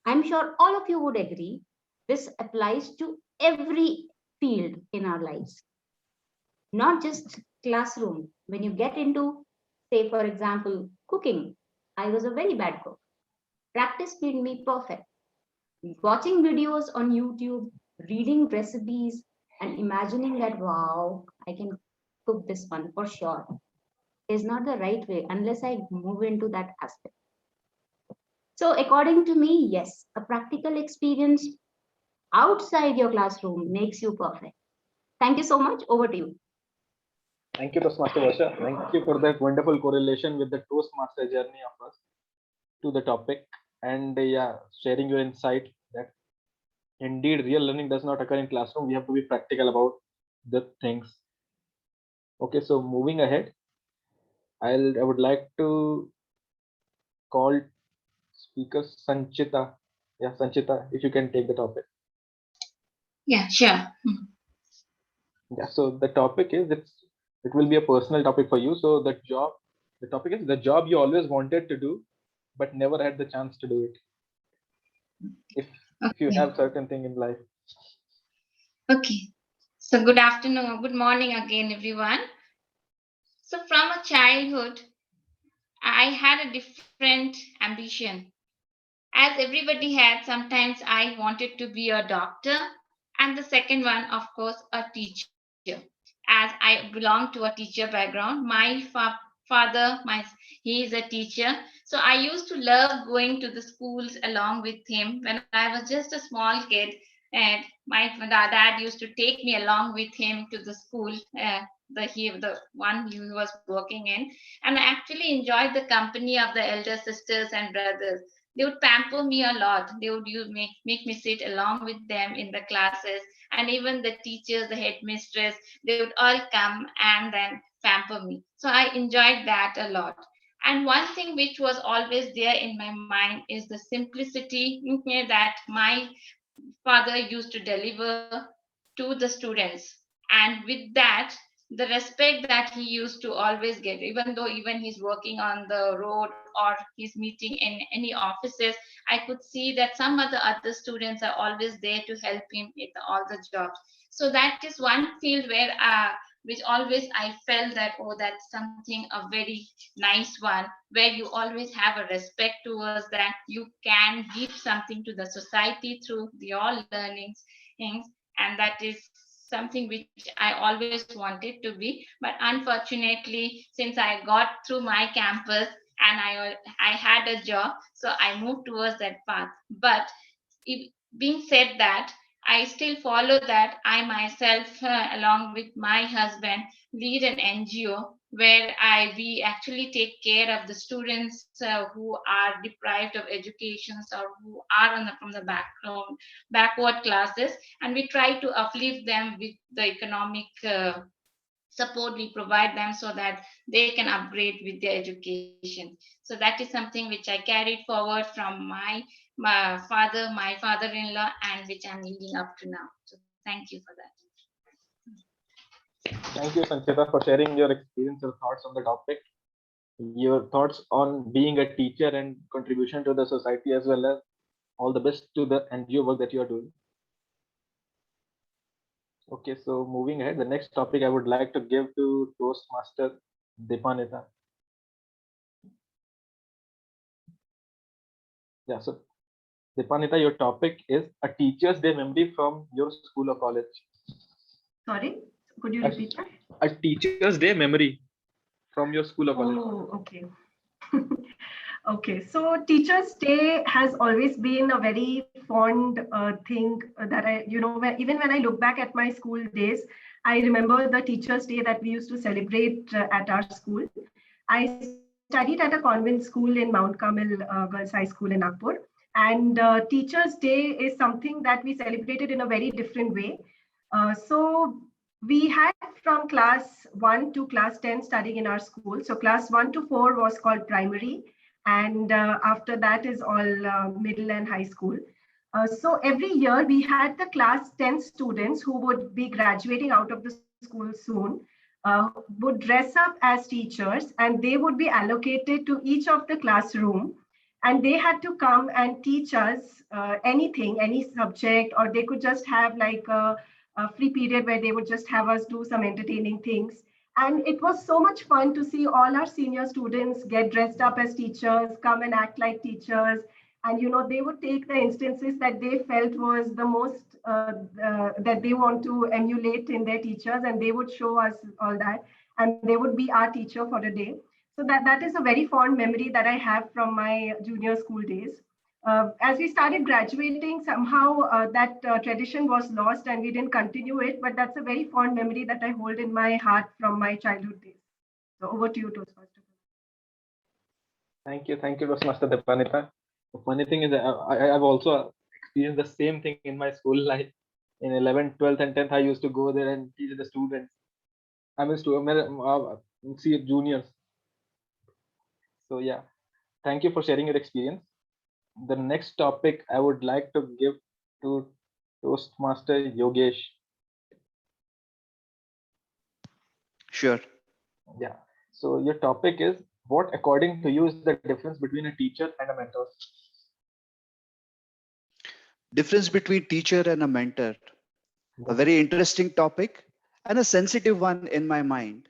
I'm sure all of you would agree this applies to every field in our lives, not just classroom. When you get into, say, for example, cooking, I was a very bad cook. Practice made me perfect. Watching videos on YouTube, reading recipes, and imagining that, wow, I can cook this one for sure, is not the right way unless I move into that aspect. So according to me, yes, a practical experience outside your classroom makes you perfect. Thank you so much. Over to you. Thank you, Toastmaster Varsha. Thank you for that wonderful correlation with the Toastmaster journey of us to the topic, and yeah, sharing your insight that indeed real learning does not occur in classroom. We have to be practical about the things. Okay, so moving ahead, I would like to call speaker Sanchita. Yeah, Sanchita, if you can take the topic. Yeah, sure. Yeah, so the topic is it will be a personal topic for you. So the topic is the job you always wanted to do but never had the chance to do it. If you have certain thing in life. Okay. So good afternoon or good morning again, everyone. So from a childhood, I had a different ambition. As everybody had, sometimes I wanted to be a doctor, and the second one, of course, a teacher. As I belong to a teacher background, my father, he is a teacher, so I used to love going to the schools along with him when I was just a small kid. And my dad used to take me along with him to the school, the one he was working in, and I actually enjoyed the company of the elder sisters and brothers. They would pamper me a lot. They would make me sit along with them in the classes, and even the teachers, the headmistress, they would all come and then pamper me. So I enjoyed that a lot. And one thing which was always there in my mind is the simplicity that my father used to deliver to the students. And with that, the respect that he used to always get, even though even he's working on the road or he's meeting in any offices, I could see that some of the other students are always there to help him with all the jobs. So that is one field where which always I felt that, oh, that's something a very nice one, where you always have a respect towards that you can give something to the society through your learnings things. And that is something which I always wanted to be. But unfortunately, since I got through my campus and I had a job, so I moved towards that path. But being said that, I still follow that. I myself, along with my husband, lead an NGO where we actually take care of the students who are deprived of education or who are from the backward classes, and we try to uplift them with the economic support we provide them so that they can upgrade with their education. So that is something which I carried forward from my father-in-law, and which I'm leading up to now. So thank you for that. Thank you, Sanchita, for sharing your experience, your thoughts on the topic, your thoughts on being a teacher and contribution to the society, as well as all the best to the NGO work that you are doing. Okay, so moving ahead, the next topic I would like to give to Toastmaster Dipannita. Yeah, so Dipannita, your topic is a teacher's day memory from your school or college. Sorry, could you repeat that? A teacher's day memory from your school or college. Oh, okay. Okay, so Teachers' Day has always been a very fond thing that even when I look back at my school days, I remember the Teachers' Day that we used to celebrate at our school. I studied at a convent school in Mount Carmel Girls High School in Nagpur. And Teachers' Day is something that we celebrated in a very different way. So we had from class 1 to class 10 studying in our school. So class 1 to 4 was called primary. And after that is all middle and high school. So every year we had the class 10 students who would be graduating out of the school soon, would dress up as teachers, and they would be allocated to each of the classroom, and they had to come and teach us anything, any subject, or they could just have like a free period where they would just have us do some entertaining things. And it was so much fun to see all our senior students get dressed up as teachers, come and act like teachers. And they would take the instances that they felt was the most that they want to emulate in their teachers, and they would show us all that, and they would be our teacher for a day. So that is a very fond memory that I have from my junior school days. As we started graduating, somehow that tradition was lost and we didn't continue it, but that's a very fond memory that I hold in my heart from my childhood days. So over to you, Toastmaster. Thank you, Toastmaster Dipannita. The funny thing is, I've also experienced the same thing in my school life. In 11th, 12th, and 10th, I used to go there and teach the students. I used to see juniors. So yeah, thank you for sharing your experience. The next topic I would like to give to Toastmaster Yogesh. Sure. Yeah. So your topic is, what according to you is the difference between a teacher and a mentor? Difference between teacher and a mentor. A very interesting topic and a sensitive one in my mind.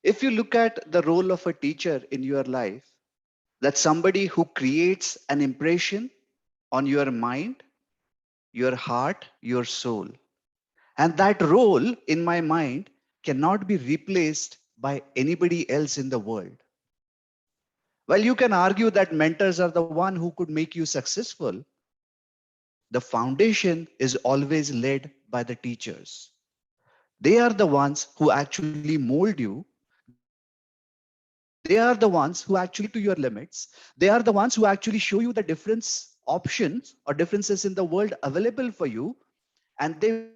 If you look at the role of a teacher in your life, that's somebody who creates an impression on your mind, your heart, your soul. And that role in my mind cannot be replaced by anybody else in the world. Well, you can argue that mentors are the one who could make you successful. The foundation is always led by the teachers. They are the ones who actually mold you. They are the ones who actually push you to your limits. They are the ones who actually show you the different options or differences in the world available for you. And they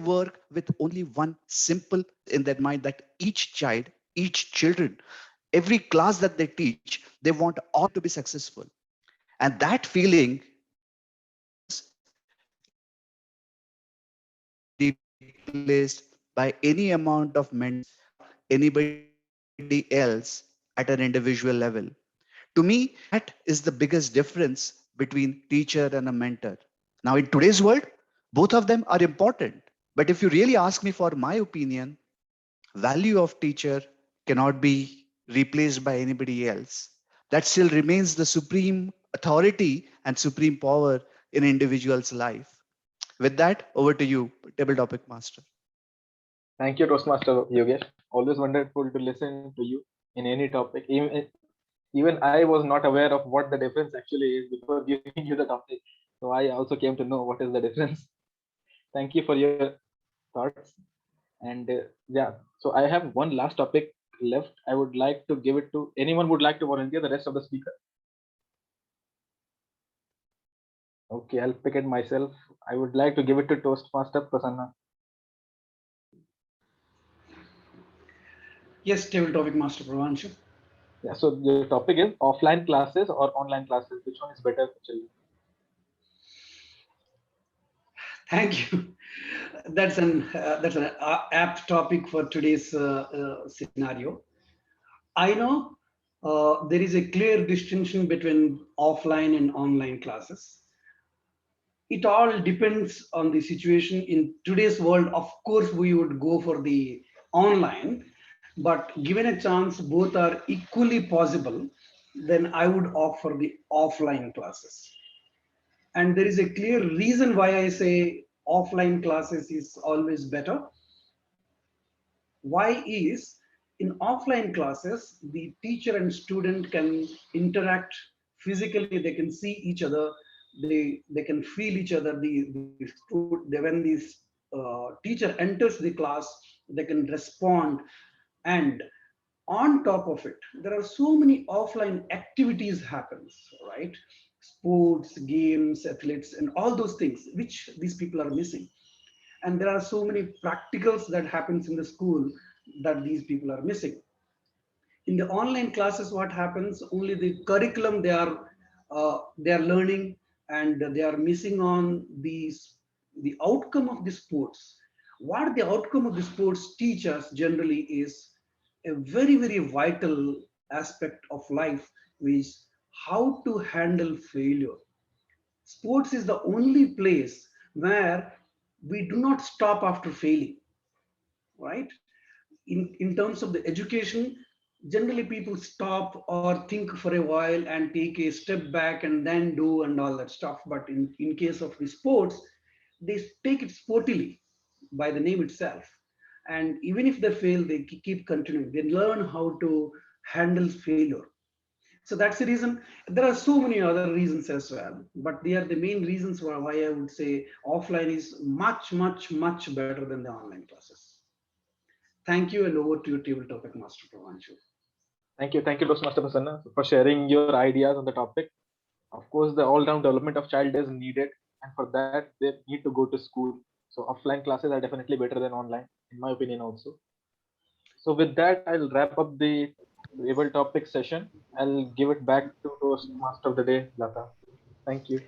work with only one simple in their mind, that each child, each children, every class that they teach, they want all the children to be successful. And that feeling cannot be replaced by any amount of mentors or anybody else at an individual level. To me, that is the biggest difference between teacher and a mentor. Now, in today's world, both of them are important. But if you really ask me for my opinion, value of teacher cannot be replaced by anybody else. That still remains the supreme authority and supreme power in an individual's life. With that, over to you, table topic master. Thank you, Toastmaster Yogesh. Always wonderful to listen to you in any topic. Even I was not aware of what the difference actually is before giving you the topic. So I also came to know what is the difference. Thank you for your thoughts. And yeah, so I have one last topic left. I would like to give it to anyone would like to volunteer the rest of the speaker. Okay, I'll pick it myself. I would like to give it to Toastmaster Prasanna. Yes, table topic master Prabhanshu. Yeah, so the topic is offline classes or online classes. Which one is better for children? Thank you. That's an apt topic for today's scenario. I know there is a clear distinction between offline and online classes. It all depends on the situation. In today's world, of course, we would go for the online, but given a chance, both are equally possible, then I would opt for the offline classes. And there is a clear reason why I say offline classes is always better. Why is, in offline classes, the teacher and student can interact physically, they can see each other, they can feel each other. When the teacher enters the class, they can respond. And on top of it, there are so many offline activities happens, right? Sports, games, athletes, and all those things which these people are missing. And there are so many practicals that happens in the school that these people are missing. In the online classes, what happens? Only the curriculum they are learning, and they are missing on the outcome of the sports. What the outcome of the sports teach us generally is a very vital aspect of life, which how to handle failure. Sports is the only place where we do not stop after failing, right? In terms of the education, generally people stop or think for a while and take a step back and then do and all that stuff. But in case of the sports, they take it sportily by the name itself. And even if they fail, they keep continuing. They learn how to handle failure. So that's the reason. There are so many other reasons as well, but they are the main reasons why I would say offline is much better than the online classes. Thank you, and over to you, table topic master Prabhanshu. Thank you, Toastmaster Prasanna, for sharing your ideas on the topic. Of course, the all-round development of child is needed, and for that they need to go to school. So offline classes are definitely better than online, in my opinion also. So with that, I'll wrap up the able topic session. I'll give it back to Toastmaster of the day, Latha. Thank you.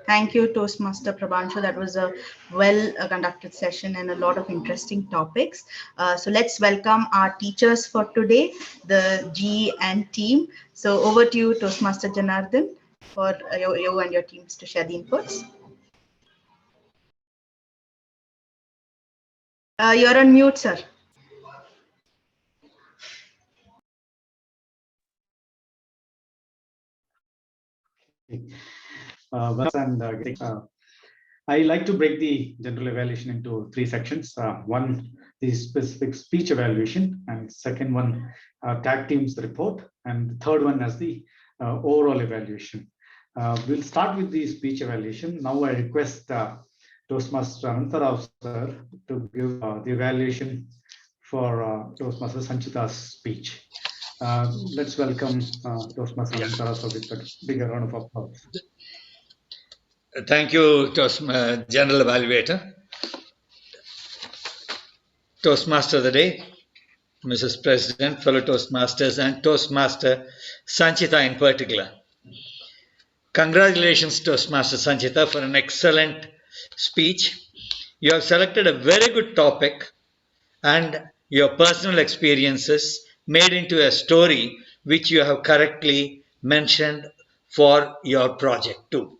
Thank you, Toastmaster Prabhanshu. That was a well conducted session and a lot of interesting topics. So let's welcome our teachers for today, the G and team. So over to you, Toastmaster Janardan, for you and your teams to share the inputs. You're on mute, sir. I like to break the general evaluation into three sections. One, the specific speech evaluation, and second one, tag teams report, and the third one as the overall evaluation. We'll start with the speech evaluation. Now I request Toastmaster Ananta sir to give the evaluation for Toastmaster Sanchita's speech. Let's welcome Toastmaster Ananta sir with a bigger round of applause. Thank you, General Evaluator. Toastmaster of the Day, Mrs. President, fellow Toastmasters, and Toastmaster Sanchita in particular. Congratulations, Toastmaster Sanchita, for an excellent speech. You have selected a very good topic, and your personal experiences made into a story which you have correctly mentioned for your project too.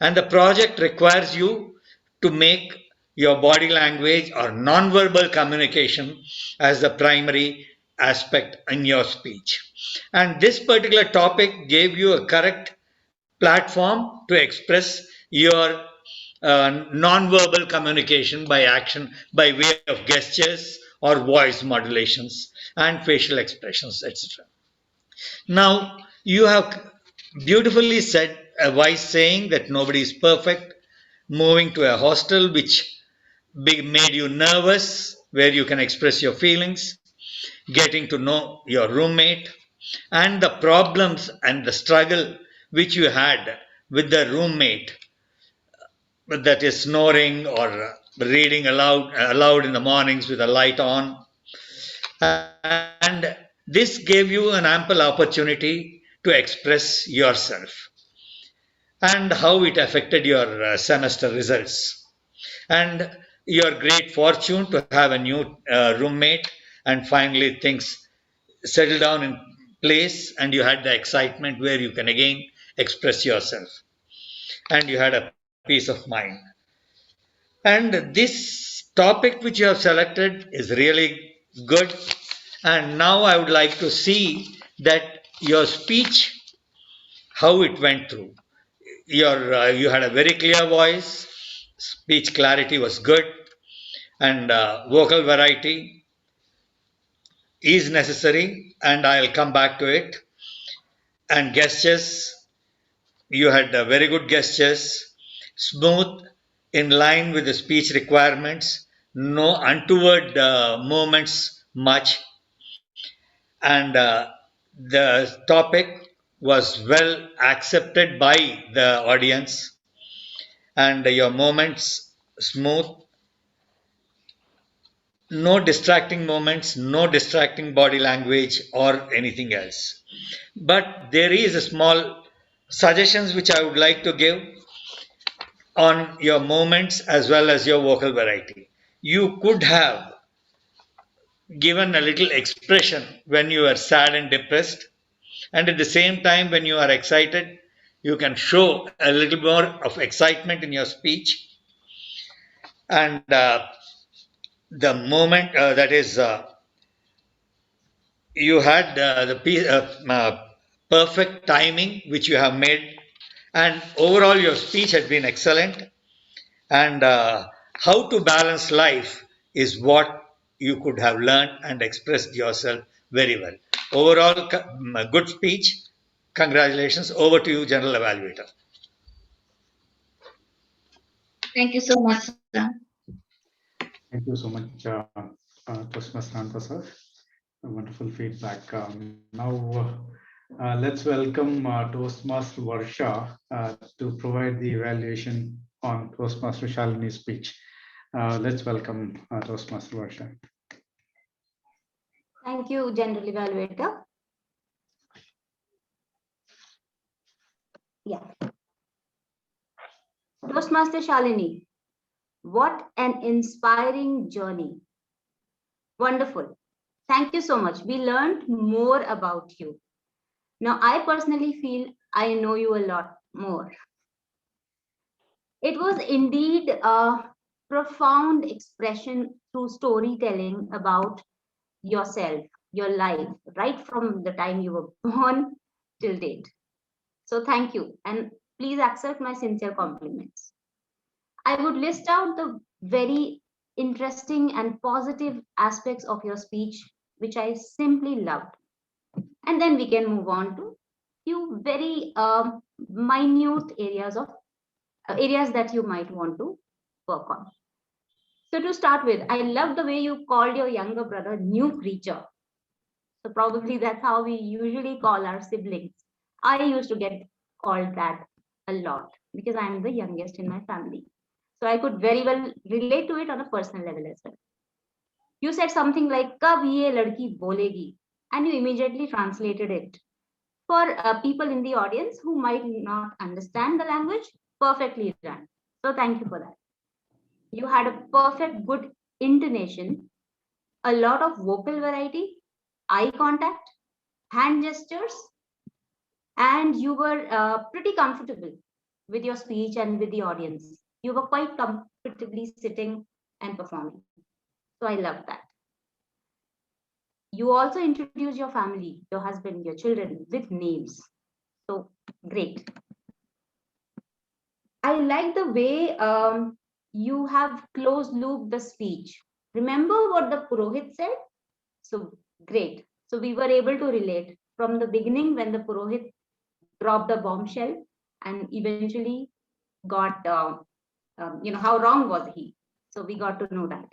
And the project requires you to make your body language or non-verbal communication as the primary aspect in your speech. And this particular topic gave you a correct platform to express your non-verbal communication by action, by way of gestures or voice modulations and facial expressions, etc. Now, you have beautifully said a wise saying that nobody is perfect, moving to a hostel which made you nervous, where you can express your feelings, getting to know your roommate, and the problems and the struggle which you had with the roommate, that is snoring or reading aloud in the mornings with a light on. And this gave you an ample opportunity to express yourself and how it affected your semester results. And your great fortune to have a new roommate, and finally things settle down in place, and you had the excitement where you can again express yourself, and you had a peace of mind. And this topic which you have selected is really good. And now I would like to see that your speech, how it went through. You had a very clear voice, speech clarity was good, and vocal variety is necessary, and I'll come back to it. And gestures, you had very good gestures, smooth, in line with the speech requirements, no untoward movements much, and the topic was well accepted by the audience, and your moments smooth, no distracting moments, no distracting body language or anything else. But there is a small suggestions which I would like to give on your moments as well as your vocal variety. You could have given a little expression when you are sad and depressed, and at the same time when you are excited, you can show a little more of excitement in your speech. And the moment that is you had perfect timing which you have made, and overall your speech had been excellent. And how to balance life is what you could have learned and expressed yourself very well. Overall, good speech. Congratulations. Over to you, General Evaluator. Thank you so much, sir. Thank you so much, Toastmaster Ananta sir. A wonderful feedback. Now, let's welcome Toastmaster Varsha to provide the evaluation on Toastmaster Shalini's speech. Let's welcome Toastmaster Varsha. Thank you, General Evaluator. Yeah. Toastmaster Shalini, what an inspiring journey. Wonderful. Thank you so much. We learned more about you. Now, I personally feel I know you a lot more. It was indeed a profound expression through storytelling about yourself, your life, right from the time you were born till date. So thank you. And please accept my sincere compliments. I would list out the very interesting and positive aspects of your speech, which I simply loved. And then we can move on to few very minute areas of areas that you might want to work on. So to start with, I love the way you called your younger brother new creature. So probably that's how we usually call our siblings. I used to get called that a lot because I'm the youngest in my family. So I could very well relate to it on a personal level as well. You said something like, "Kab ye ladki bolegi," and you immediately translated it. For people in the audience who might not understand the language, perfectly done. So thank you for that. You had a perfect, good intonation, a lot of vocal variety, eye contact, hand gestures, and you were pretty comfortable with your speech and with the audience. You were quite comfortably sitting and performing. So I love that. You also introduce your family, your husband, your children with names. So great. I like the way you have closed loop the speech. Remember what the Purohit said? So great. So we were able to relate from the beginning when the Purohit dropped the bombshell and eventually got, how wrong was he? So we got to know that.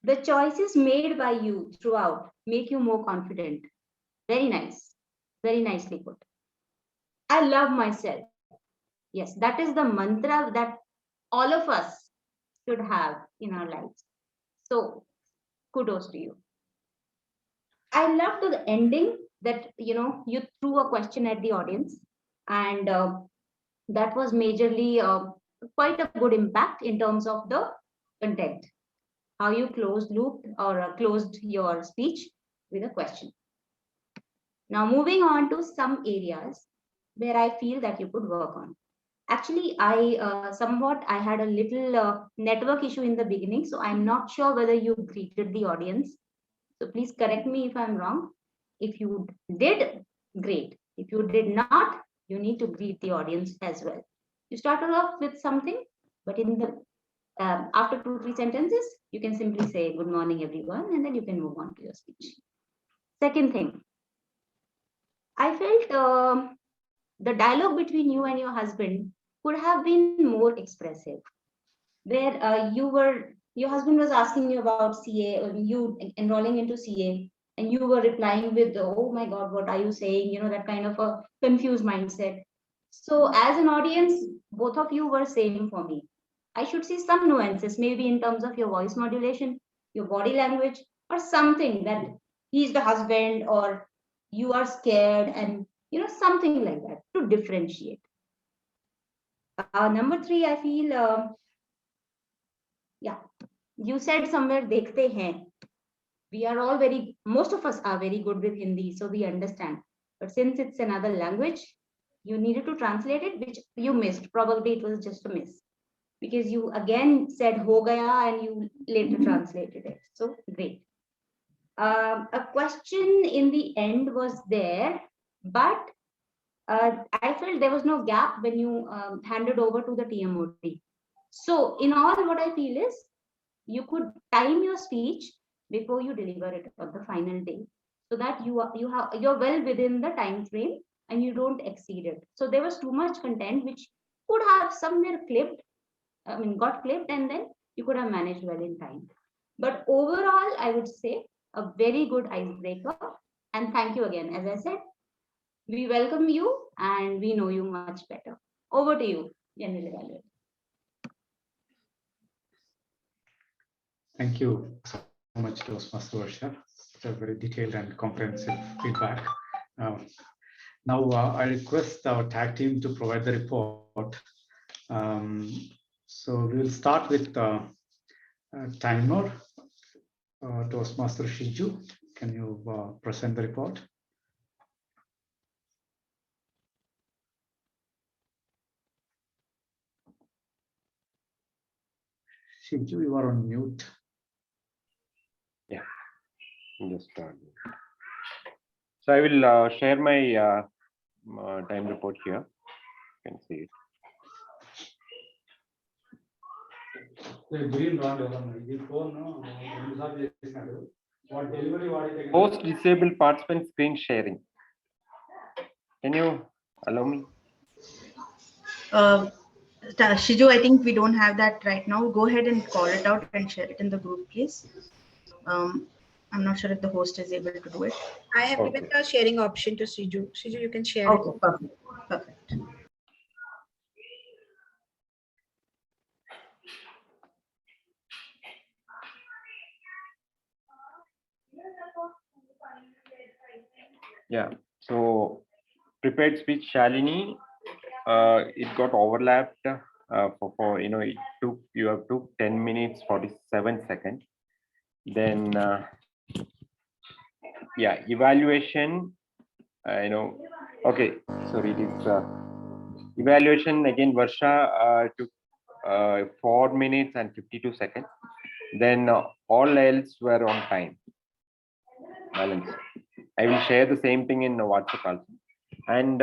The choices made by you throughout make you more confident. Very nice. Very nicely put. I love myself. Yes, that is the mantra that all of us should have in our lives. So kudos to you. I love the ending that, you threw a question at the audience, and that was majorly quite a good impact in terms of the content, how you closed looped or closed your speech with a question. Now moving on to some areas where I feel that you could work on. Actually, I had a little network issue in the beginning, so I'm not sure whether you greeted the audience. So please correct me if I'm wrong. If you did, great. If you did not, you need to greet the audience as well. You started off with something, but in the after 2-3 sentences, you can simply say good morning, everyone, and then you can move on to your speech. Second thing, I felt the dialogue between you and your husband could have been more expressive, where your husband was asking you about CA or you enrolling into CA, and you were replying with, oh my God, what are you saying? You know, that kind of a confused mindset. So as an audience, both of you were same for me. I should see some nuances, maybe in terms of your voice modulation, your body language, or something that he's the husband or you are scared, and you know, something like that to differentiate. Number 3, I feel, yeah, you said somewhere, dekhte hain. We are all most of us are very good with Hindi, so we understand. But since it's another language, you needed to translate it, which you missed. Probably it was just a miss, because you again said ho gaya and you later translated it. So great. A question in the end was there, but I felt there was no gap when you handed over to the TMOD. So in all, what I feel is you could time your speech before you deliver it on the final day, so that you're well within the time frame and you don't exceed it. So there was too much content which could have somewhere got clipped, and then you could have managed well in time. But overall, I would say a very good icebreaker. And thank you again. As I said, we welcome you and we know you much better. Over to you, General Evaluator. Thank you so much, Toastmaster Varsha. It's a very detailed and comprehensive feedback. Now, I request our tag team to provide the report. So we will start with timer. Toastmaster Shiju, can you present the report? Shiju, you are on mute. Yeah, just so I will share my time report here. You can see it. Post disabled participant screen sharing. Can you allow me? Shiju, I think we don't have that right now. Go ahead and call it out and share it in the group, please. I'm not sure if the host is able to do it. I have given the sharing option to Shiju. Shiju, you can share it. Perfect. Perfect. Yeah, so prepared speech Shalini, it got overlapped for you have took 10 minutes 47 seconds. Then yeah, evaluation, okay, sorry, it is evaluation again. Varsha took 4 minutes and 52 seconds. Then all else were on time. Balance. I will share the same thing in WhatsApp also. And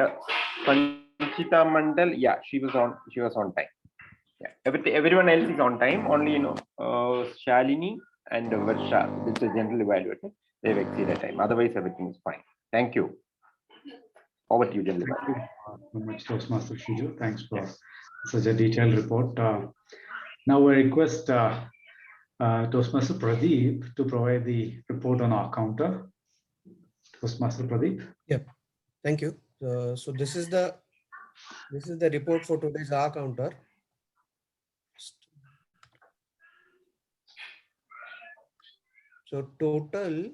Sanchita Mandal, yeah, she was on time. Yeah, everyone else is on time. Only Shalini and Varsha, which is a general evaluator, they've exceeded time. Otherwise, everything is fine. Thank you. Over to you, General. Thank you so much, Toastmaster Shiju. Thanks for such a detailed report. Now I request Toastmaster Pradip to provide the report on our counter. Toastmaster Pradip. Yep. Thank you. So this is the report for today's R counter. So total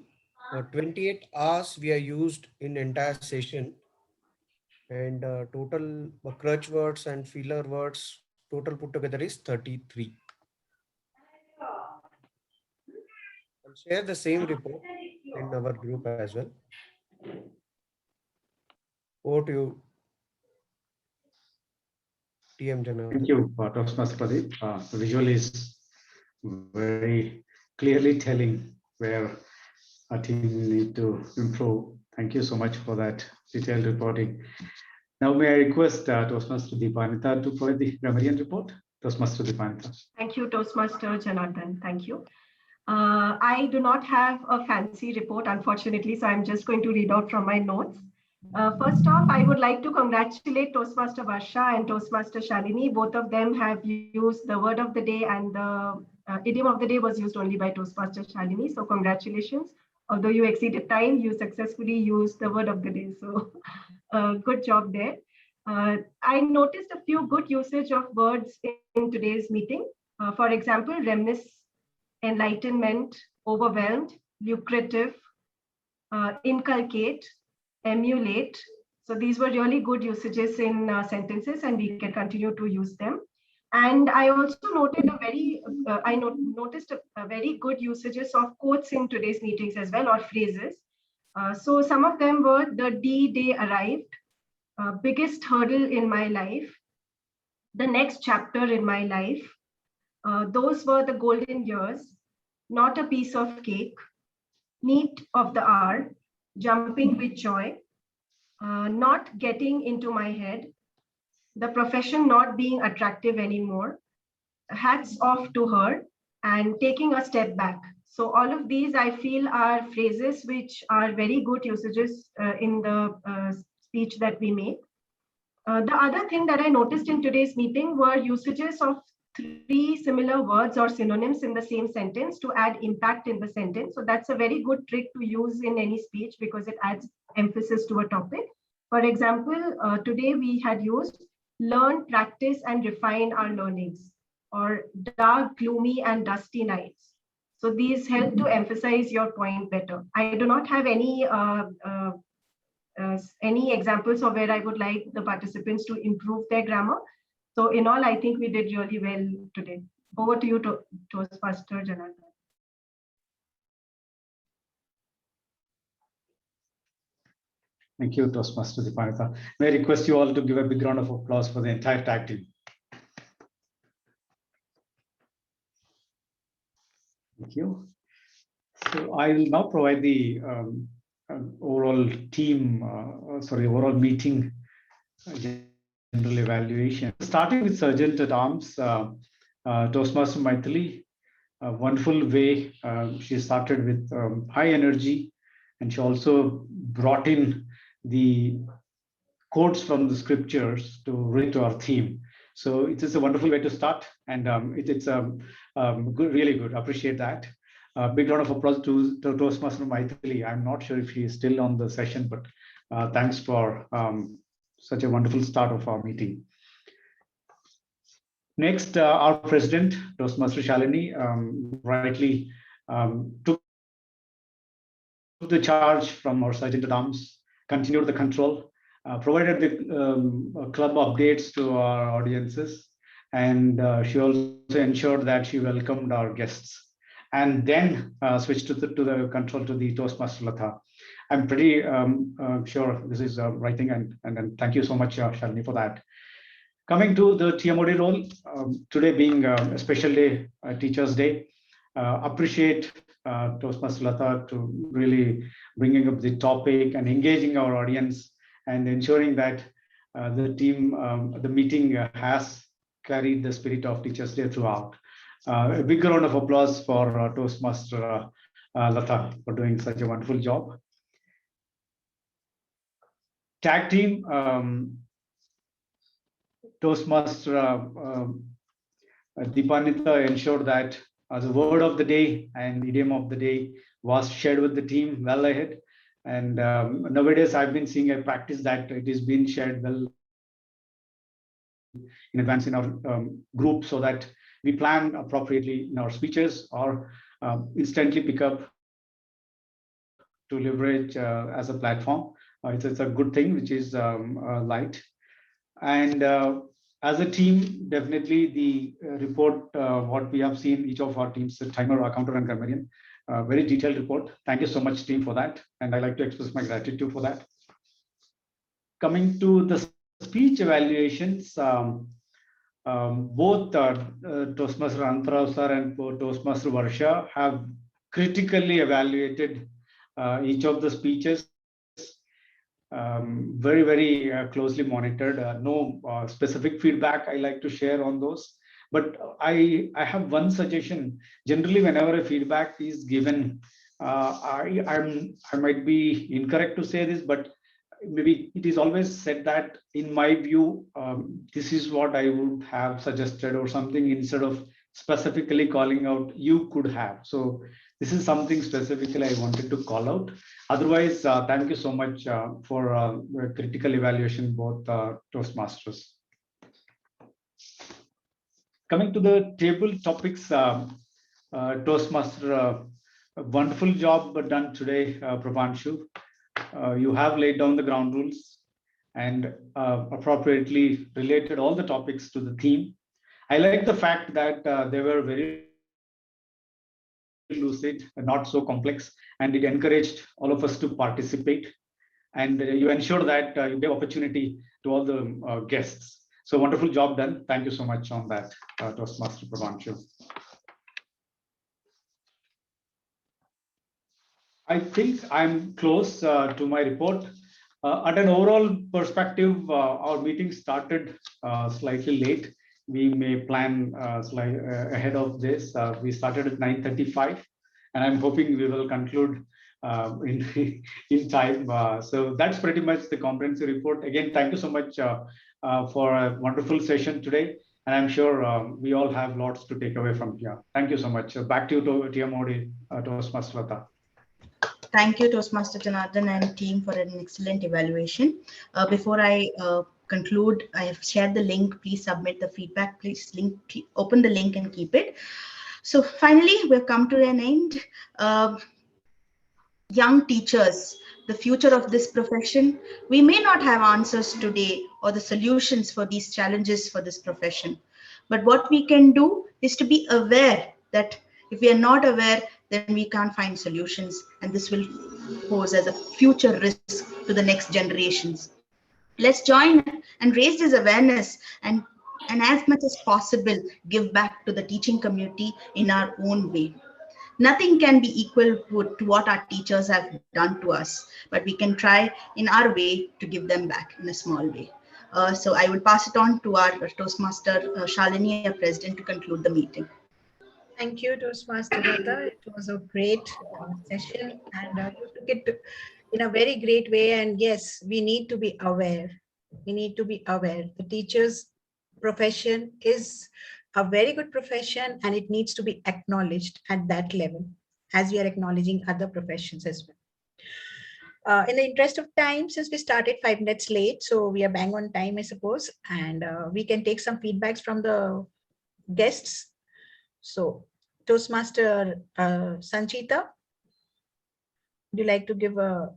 28 hours we are used in entire session, and total crutch words and filler words total put together is 33. I'll share the same report in our group as well. Over to you, TM Janardan. Thank you, Toastmaster Pradip. The visual is very clearly telling where our team will need to improve. Thank you so much for that detailed reporting. Now, may I request Toastmaster Dipannita to provide the Grammarian report? Toastmaster Dipannita. Thank you, Toastmaster Janardan. Thank you. I do not have a fancy report, unfortunately, so I'm just going to read out from my notes. First off, I would like to congratulate Toastmaster Varsha and Toastmaster Shalini. Both of them have used the word of the day, and the idiom of the day was used only by Toastmaster Shalini. So congratulations Although you exceeded time, you successfully used the word of the day. So good job there. I noticed a few good usage of words in today's meeting. For example, reminisce, enlightenment, overwhelmed, lucrative, inculcate, emulate. So these were really good usages in sentences, and we can continue to use them. And I also noted noticed a very good usages of quotes in today's meetings as well, or phrases. So some of them were: the D-Day arrived, biggest hurdle in my life, the next chapter in my life, those were the golden years, not a piece of cake, need of the hour, jumping with joy, not getting into my head, the profession not being attractive anymore, hats off to her, and taking a step back. So all of these I feel are phrases which are very good usages in the speech that we make. The other thing that I noticed in today's meeting were usages of 3 similar words or synonyms in the same sentence to add impact in the sentence. So that's a very good trick to use in any speech because it adds emphasis to a topic. For example, today we had used learn, practice, and refine our learnings, or dark, gloomy, and dusty nights. So these help to emphasize your point better. I do not have any examples of where I would like the participants to improve their grammar. So in all, I think we did really well today. Over to you, Toastmaster Janardan. Thank you, Toastmaster Dipannita. May I request you all to give a big round of applause for the entire tag team. Thank you. So I will now provide the overall meeting general evaluation. Starting with Sergeant at Arms, Toastmaster Mythili, a wonderful way. She started with high energy, and she also brought in the quotes from the scriptures to relate to our theme. So it is a wonderful way to start, and it's good, really good. Appreciate that. Big round of applause to Toastmaster Mythili. I'm not sure if he is still on the session, but thanks for such a wonderful start of our meeting. Next, our president, Toastmaster Shalini, rightly took the charge from our Sergeant at Arms, continued the control, provided the club updates to our audiences, and she also ensured that she welcomed our guests, and then switched to the control to the Toastmaster Latha. I'm pretty sure this is right thing, and thank you so much, Shalini, for that. Coming to the TMOD role, today being a special day, Teachers' Day, appreciate Toastmaster Latha to really bringing up the topic and engaging our audience and ensuring that the meeting has carried the spirit of Teachers' Day throughout. A big round of applause for Toastmaster Latha for doing such a wonderful job. Tag team, Toastmaster Dipannita ensured that the word of the day and idiom of the day was shared with the team well ahead. And nowadays, I've been seeing a practice that it is being shared well in advance in our group, so that we plan appropriately in our speeches or instantly pick up to leverage as a platform. It's a good thing, which is light. And as a team, definitely the report, what we have seen, each of our teams, the timer, accountant, and grammarian, very detailed report. Thank you so much, team, for that. And I'd like to express my gratitude for that. Coming to the speech evaluations, both Toastmaster Ananta sir and Toastmaster Varsha have critically evaluated each of the speeches. Very, very closely monitored. No specific feedback I like to share on those. But I have one suggestion. Generally, whenever a feedback is given, I might be incorrect to say this, but maybe it is always said that, in my view, this is what I would have suggested or something, instead of specifically calling out you could have. So This is something specifically I wanted to call out. Otherwise, thank you so much for the critical evaluation, both Toastmasters. Coming to the table topics, Toastmaster, a wonderful job done today, Prabhanshu. You have laid down the ground rules and appropriately related all the topics to the theme. I like the fact that they were very lucid, not so complex, and it encouraged all of us to participate. And you ensure that you give opportunity to all the guests. So wonderful job done. Thank you so much on that, Toastmaster Prabhanshu. I think I'm close to my report. At an overall perspective, our meeting started slightly late. We may plan ahead of this. We started at 9:35, and I'm hoping we will conclude in time. So that's pretty much the comprehensive report. Again, thank you so much for a wonderful session today. And I'm sure we all have lots to take away from here. Thank you so much. Back to you, TMOD, Toastmaster Latha. Thank you, Toastmaster Janardan and team, for an excellent evaluation. Before I conclude, I have shared the link. Please submit the feedback. Please open the link and keep it. So finally, we've come to an end. Young teachers, the future of this profession. We may not have answers today or the solutions for these challenges for this profession. But what we can do is to be aware that if we are not aware, then we can't find solutions, and this will pose as a future risk to the next generations. Let's join and raise this awareness and as much as possible, give back to the teaching community in our own way. Nothing can be equal to what our teachers have done to us, but we can try in our way to give them back in a small way. So I will pass it on to our Toastmaster Shalini, our president, to conclude the meeting. Thank you, Toastmaster Latha. It was a great session, and you took it in a very great way. And yes, we need to be aware. We need to be aware. The teacher's profession is a very good profession, and it needs to be acknowledged at that level, as we are acknowledging other professions as well. In the interest of time, since we started 5 minutes late, so we are bang on time, I suppose, and we can take some feedbacks from the guests. So, Toastmaster Sanchita, would you like to give what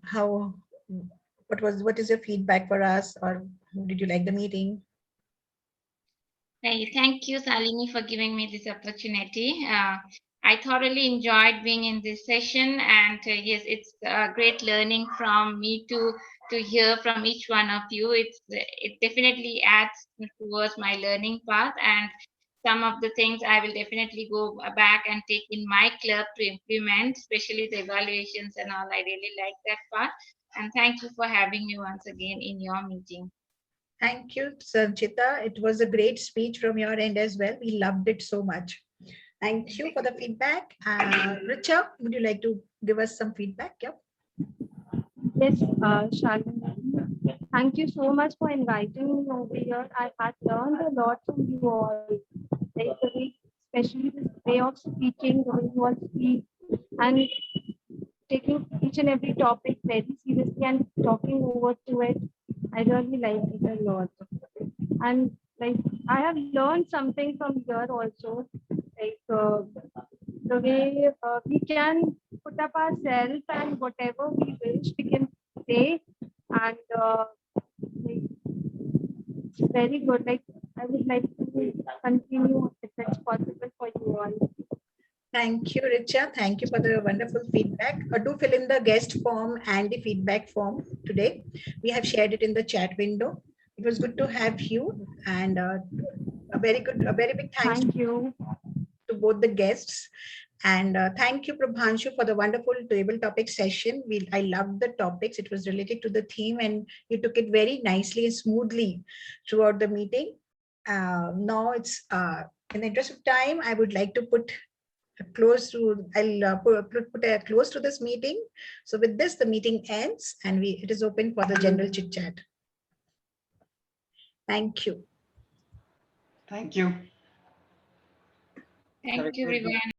is your feedback for us, or did you like the meeting? Hey, thank you, Shalini, for giving me this opportunity. I thoroughly enjoyed being in this session, and yes, it's great learning from me to hear from each one of you. It definitely adds towards my learning path, and some of the things I will definitely go back and take in my club to implement, especially the evaluations and all. I really like that part. And thank you for having me once again in your meeting. Thank you, Sanchita. It was a great speech from your end as well. We loved it so much. Thank you for the feedback. Richa, would you like to give us some feedback? Yep. Yes, Shalini, thank you so much for inviting me over here. I had learned a lot from you all, like the way, especially this way of speaking, the way you all speak, and taking each and every topic very seriously and talking over to it. I really like it a lot. And like I have learned something from here also, like the way we can put up ourselves and whatever we wish we can say, and like, it's very good. Like I would like to continue if it's possible for you all. Thank you, Richa. Thank you for the wonderful feedback. Do fill in the guest form and the feedback form today. We have shared it in the chat window. It was good to have you, and a very big thanks Thank you to both the guests. And thank you, Prabhanshu, for the wonderful table topic session. I loved the topics. It was related to the theme, and you took it very nicely and smoothly throughout the meeting. Now it's in the interest of time, I would like to put a close to a close to this meeting. So with this, the meeting ends, and it is open for the general chit chat. Thank you. Thank you. Thank you, everyone.